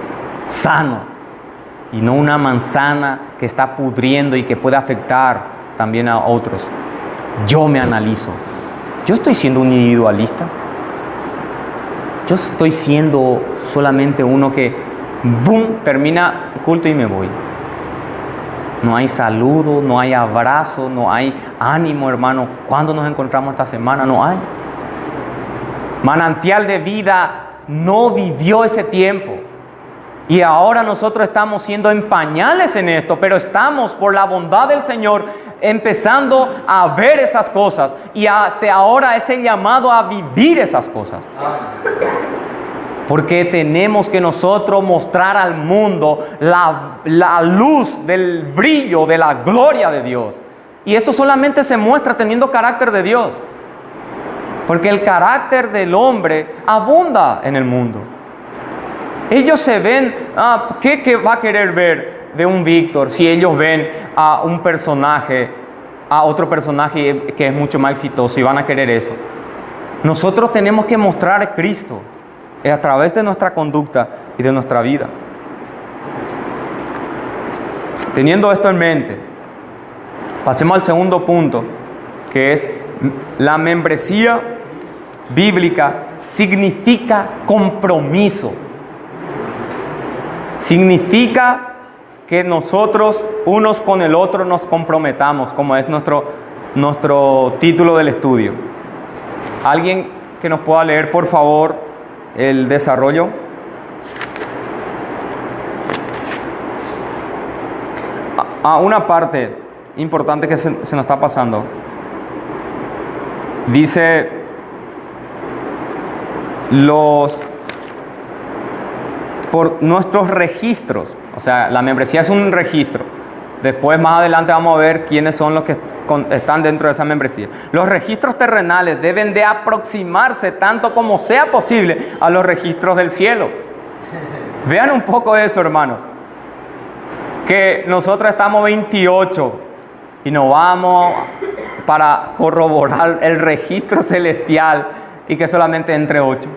sano y no una manzana que está pudriendo y que puede afectar también a otros. Yo me analizo. ¿Yo estoy siendo un individualista? ¿Yo estoy siendo solamente uno que, boom, termina el culto y me voy? No hay saludo, no hay abrazo, no hay ánimo, hermano. ¿Cuándo nos encontramos esta semana? No hay. Manantial de Vida no vivió ese tiempo. Y ahora nosotros estamos siendo en pañales en esto, pero estamos por la bondad del Señor empezando a ver esas cosas. Y ahora es el llamado a vivir esas cosas. Porque tenemos que nosotros mostrar al mundo la luz del brillo de la gloria de Dios. Y eso solamente se muestra teniendo carácter de Dios. Porque el carácter del hombre abunda en el mundo. Ellos se ven, ¿qué va a querer ver de un Víctor si ellos ven a un personaje, a otro personaje que es mucho más exitoso y van a querer eso? Nosotros tenemos que mostrar a Cristo a través de nuestra conducta y de nuestra vida. Teniendo esto en mente, pasemos al segundo punto, que es la membresía bíblica significa compromiso. Significa que nosotros unos con el otro nos comprometamos, como es nuestro título del estudio. ¿Alguien que nos pueda leer, por favor, el desarrollo? Una parte importante que se nos está pasando. Dice por nuestros registros, o sea, la membresía es un registro. Después, más adelante, vamos a ver quiénes son los que están dentro de esa membresía. Los registros terrenales deben de aproximarse tanto como sea posible a los registros del cielo. Vean un poco eso, hermanos. Que nosotros estamos 28 y nos vamos para corroborar el registro celestial y que solamente entre 8.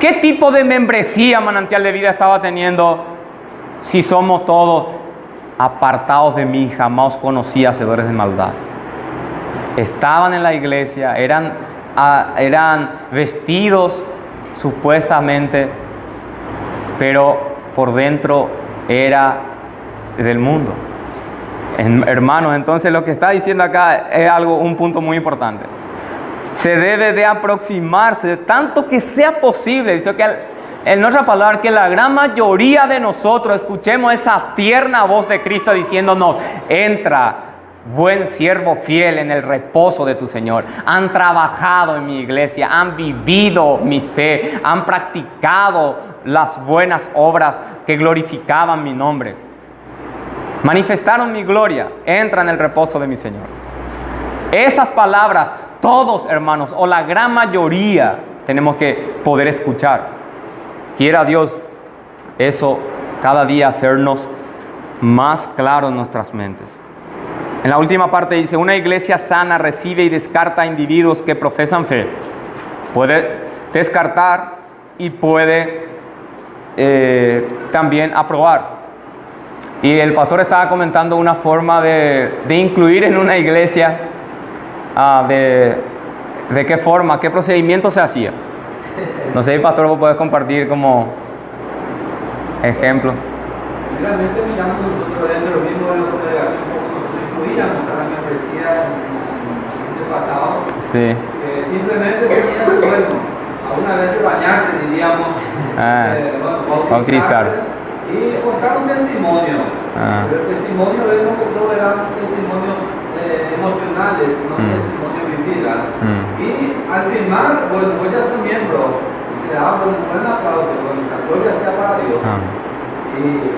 ¿Qué tipo de membresía Manantial de Vida estaba teniendo si somos todos apartados de mí, jamás os conocí, hacedores de maldad? Estaban en la iglesia, eran vestidos supuestamente, pero por dentro era del mundo. Hermanos, entonces lo que está diciendo acá es un punto muy importante. Se debe de aproximarse tanto que sea posible. Dice que en otra palabra, que la gran mayoría de nosotros escuchemos esa tierna voz de Cristo diciéndonos: entra, buen siervo fiel, en el reposo de tu Señor. Han trabajado en mi iglesia, han vivido mi fe, han practicado las buenas obras que glorificaban mi nombre. Manifestaron mi gloria, entra en el reposo de mi Señor. Esas palabras, todos, hermanos, o la gran mayoría, tenemos que poder escuchar. Quiera Dios eso cada día hacernos más claro en nuestras mentes. En la última parte dice: una iglesia sana recibe y descarta a individuos que profesan fe. Puede descartar y puede también aprobar. Y el pastor estaba comentando una forma de incluir en una iglesia, de qué forma, qué procedimiento se hacía. No sé si, pastor, vos podés compartir como ejemplo. Realmente miramos nosotros dentro de lo mismo de la congregación, como nosotros incluíamos a la membresía en el pasado. Sí. Simplemente tenía su cuerpo. Algunas veces bañarse, diríamos, bautizar. Y contar un testimonio. Pero el testimonio vemos que todos eran testimonios emocionales, no testimonios vividas. Y al firmar, bueno, pues ya son miembros, y se da un buen aplauso, bueno, la gloria sea para Dios. Y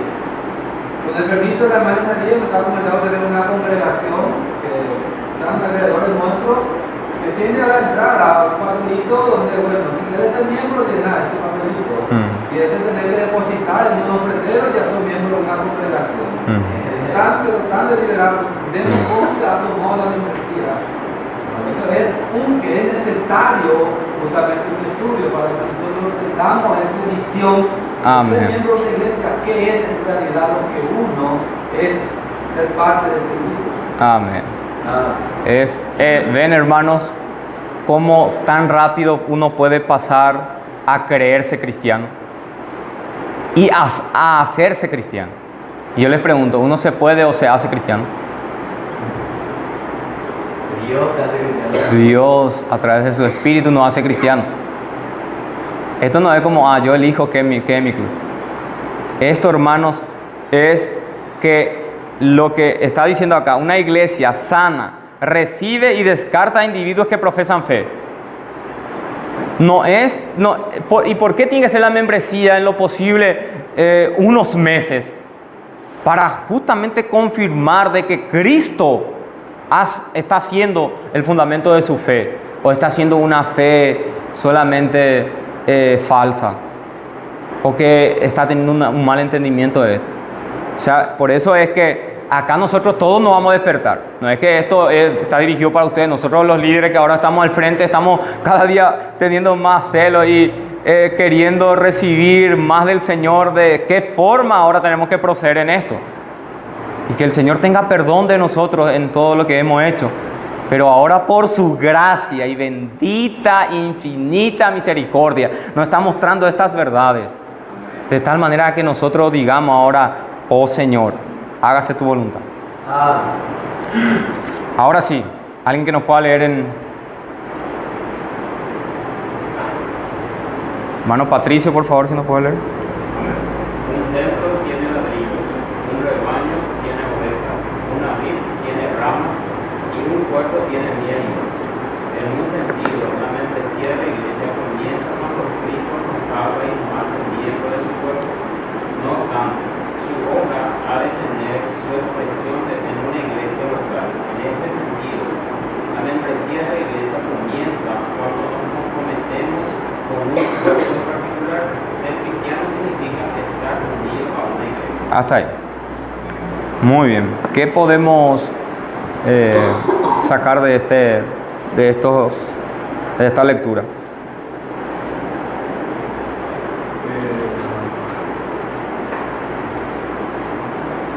con el permiso de la hermana María, nos está comentando tener una congregación que están alrededor del nuestro, que tiene a la entrada un papelito donde, bueno, si quieres ser miembro, llena este papelito. Si es de tener que depositar en unos preteros, ya son miembros de una congregación. Tan deliberados, vemos cómo se ha tomado la membresía. Eso es que es necesario justamente un estudio para que nosotros tengamos esa visión. Ser miembro de la iglesia, ¿qué es en realidad lo que uno es ser parte de este grupo? Amén. Ven, hermanos, cómo tan rápido uno puede pasar a creerse cristiano y a hacerse cristiano. Y yo les pregunto, ¿uno se puede o se hace cristiano? Dios te hace cristiano. Dios, a través de su Espíritu, nos hace cristiano. Esto no es como, yo elijo que es mi club. Esto, hermanos, es que lo que está diciendo acá, una iglesia sana recibe y descarta a individuos que profesan fe. ¿Y por qué tiene que ser la membresía en lo posible unos meses? Para justamente confirmar de que Cristo está siendo el fundamento de su fe. ¿O está siendo una fe solamente falsa? ¿O que está teniendo un mal entendimiento de esto? O sea, por eso es que acá nosotros todos nos vamos a despertar. No es que esto está dirigido para ustedes. Nosotros los líderes que ahora estamos al frente estamos cada día teniendo más celo y queriendo recibir más del Señor. De qué forma ahora tenemos que proceder en esto. Y que el Señor tenga perdón de nosotros en todo lo que hemos hecho. Pero ahora por su gracia y bendita, infinita misericordia nos está mostrando estas verdades. De tal manera que nosotros digamos ahora, oh Señor, hágase tu voluntad. Ahora sí, alguien que nos pueda leer en... Hermano Patricio, por favor, si nos puede leer. Un templo tiene ladrillos, un rebaño tiene ovejas, una vid tiene ramas y un cuerpo tiene miembros. En un sentido, la membresía de la iglesia comienza cuando Cristo nos salva y nos hace miembro de su cuerpo. No obstante, su obra ha de tener su expresión en una iglesia local. En este sentido, la membresía de la iglesia comienza cuando nos comprometemos con un cuerpo en particular. Ser cristiano significa estar unido a una iglesia. Hasta ahí. Muy bien. ¿Qué podemos sacar de esta lectura?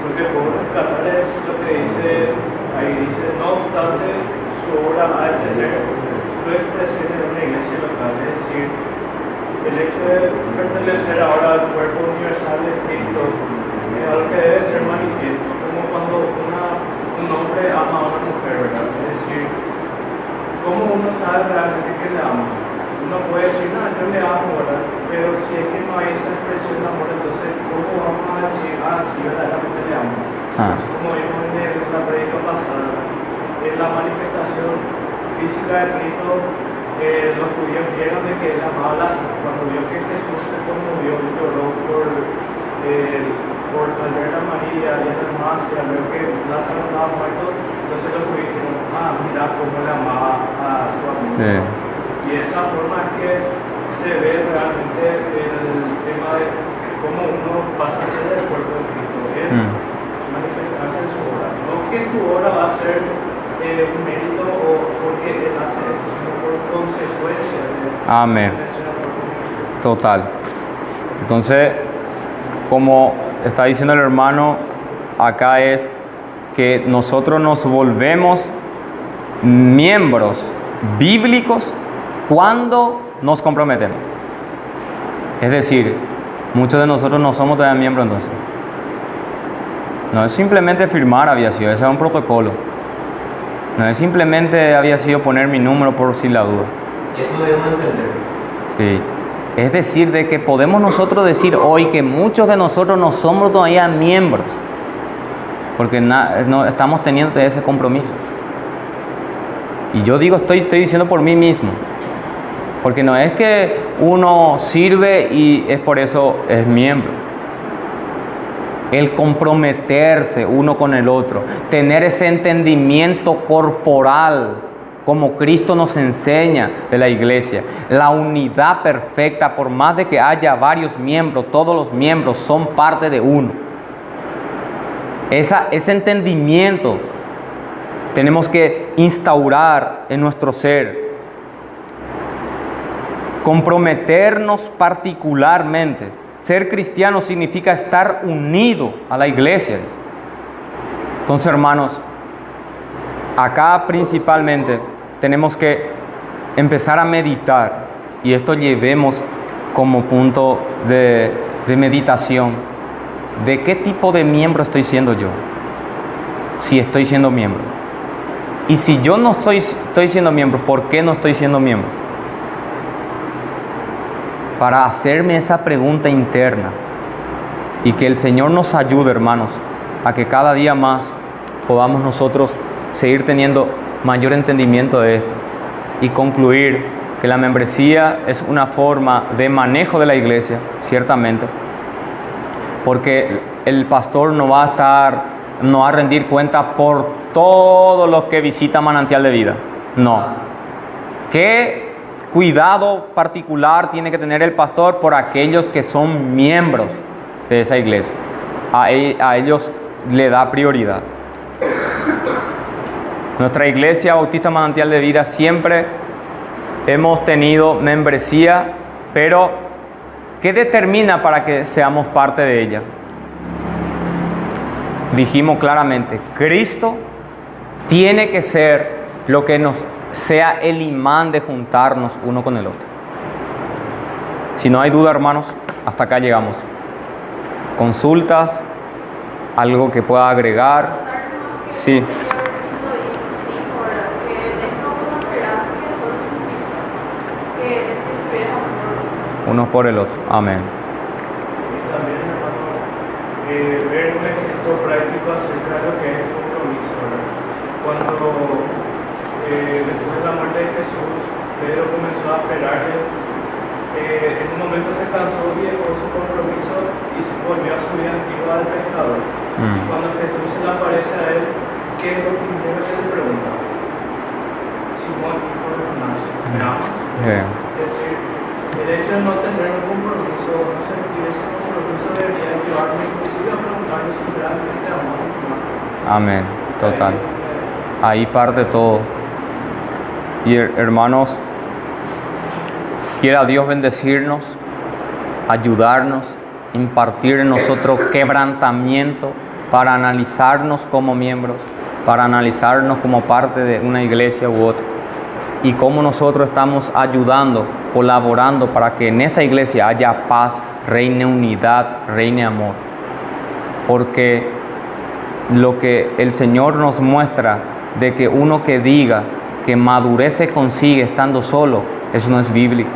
Porque podemos rescatar eso, lo que dice, ahí dice, no obstante, su obra ha de tener su expresión en una iglesia local. Es decir, el hecho de pertenecer ahora al cuerpo universal de Cristo es algo que debe ser manifiesto, como cuando un hombre ama a una mujer, ¿verdad? Es decir, ¿cómo uno sabe realmente que le ama? Uno puede decir, no, yo le amo, ¿verdad? Pero si es que no hay esa expresión de amor, entonces, ¿cómo vamos a decir, sí, verdaderamente le amo? Así como vimos en la predica pasada, en la manifestación física de Cristo, los judíos vieron de que él amaba a Lázaro. Cuando vio que Jesús se conmovió y lloró por al ver a María y a los demás, y al ver que Lázaro estaba muerto, entonces los judíos dijeron, mira cómo le amaba a su amigo. Sí. Y de esa forma es que se ve realmente el tema de cómo uno pasa a ser el cuerpo de Cristo, es manifestarse en su obra. No que su obra va a ser un mérito o porque él hace eso, sino por consecuencia de Amén. Total. Entonces, como está diciendo el hermano, acá es que nosotros nos volvemos miembros bíblicos cuando nos comprometemos. Es decir, muchos de nosotros no somos todavía miembros entonces. No es simplemente firmar había sido, ese es un protocolo. No es simplemente había sido poner mi número por si la duda. Eso debemos entender. Sí. Es decir, de que podemos nosotros decir hoy que muchos de nosotros no somos todavía miembros. Porque no estamos teniendo ese compromiso. Y yo digo, estoy diciendo por mí mismo. Porque no es que uno sirve y es por eso es miembro. El comprometerse uno con el otro, tener ese entendimiento corporal, como Cristo nos enseña de la iglesia, la unidad perfecta, por más de que haya varios miembros, todos los miembros son parte de uno. Ese entendimiento tenemos que instaurar en nuestro ser. Comprometernos particularmente. Ser cristiano significa estar unido a la iglesia. Entonces, hermanos, acá principalmente tenemos que empezar a meditar, y esto llevemos como punto de meditación. ¿De qué tipo de miembro estoy siendo yo? Si estoy siendo miembro. Y si yo no estoy siendo miembro, ¿por qué no estoy siendo miembro? Para hacerme esa pregunta interna, y que el Señor nos ayude, hermanos, a que cada día más podamos nosotros seguir teniendo mayor entendimiento de esto y concluir que la membresía es una forma de manejo de la iglesia, ciertamente, porque el pastor no va a rendir cuenta por todos los que visitan Manantial de Vida. No. ¿Qué cuidado particular tiene que tener el pastor por aquellos que son miembros de esa iglesia? A ellos le da prioridad. Nuestra iglesia Bautista Manantial de Vida siempre hemos tenido membresía, pero ¿qué determina para que seamos parte de ella? Dijimos claramente, Cristo tiene que ser lo que nos sea el imán de juntarnos uno con el otro. Si no hay duda, hermanos, hasta acá llegamos. Consultas, algo que pueda agregar. Sí. Unos por el otro. Amén. Y también, hermano, ver un ejemplo práctico acerca de lo que es el compromiso, ¿verdad? Cuando después de la muerte de Jesús, Pedro comenzó a esperarle, en un momento se cansó y dejó su compromiso y se volvió a su vida antigua del pescador. Cuando Jesús se le aparece a él, ¿qué es lo primero que le pregunta? Simón, hijo de Jonás, ¿me amas? Es decir, el hecho de no tener un compromiso, no sentir ese compromiso, debería llevarme inclusive a preguntarme si realmente amo a mi hermano. Amén, total. Ahí parte todo. Y hermanos, quiera Dios bendecirnos, ayudarnos, impartir en nosotros quebrantamiento para analizarnos como miembros, para analizarnos como parte de una iglesia u otra, y cómo nosotros estamos ayudando, colaborando para que en esa iglesia haya paz, reine unidad, reine amor. Porque lo que el Señor nos muestra de que uno que diga que madurez se consigue estando solo, eso no es bíblico.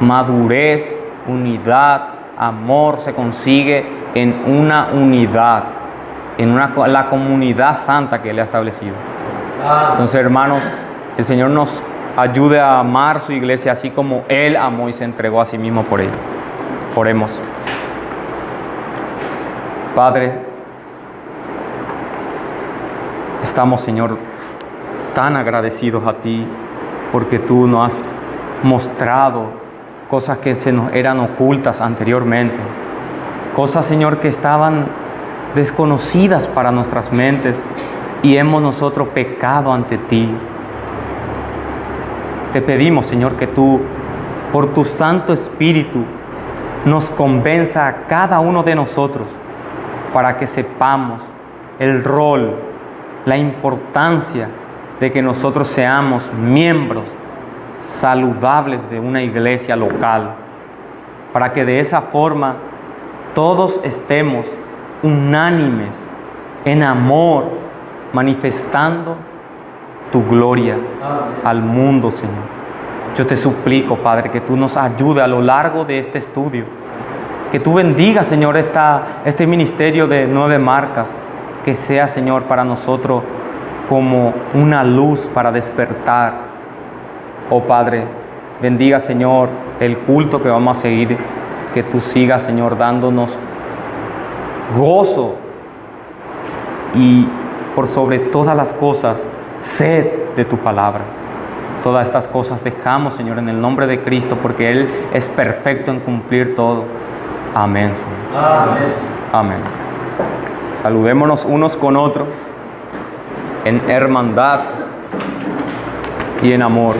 Madurez, unidad, amor se consigue en una unidad, en la comunidad santa que Él ha establecido. Entonces, hermanos, el Señor nos ayude a amar su iglesia así como Él amó y se entregó a sí mismo por ella. Oremos. Padre, estamos, Señor, tan agradecidos a ti porque tú nos has mostrado cosas que se nos eran ocultas anteriormente, cosas, Señor, que estaban desconocidas para nuestras mentes y hemos nosotros pecado ante ti. Te pedimos, Señor, que tú, por tu Santo Espíritu, nos convenza a cada uno de nosotros para que sepamos el rol, la importancia de que nosotros seamos miembros saludables de una iglesia local, para que de esa forma todos estemos unánimes en amor, manifestando tu gloria al mundo, Señor. Yo te suplico, Padre, que tú nos ayudes a lo largo de este estudio, que tú bendigas, Señor, este ministerio de 9 marcas, que sea, Señor, para nosotros como una luz para despertar. Oh Padre, bendiga, Señor, el culto que vamos a seguir, que tú sigas, Señor, dándonos gozo y por sobre todas las cosas, sed de tu palabra. Todas estas cosas dejamos, Señor, en el nombre de Cristo, porque Él es perfecto en cumplir todo. Amén, Señor. Amén. Amén. Saludémonos unos con otros en hermandad y en amor.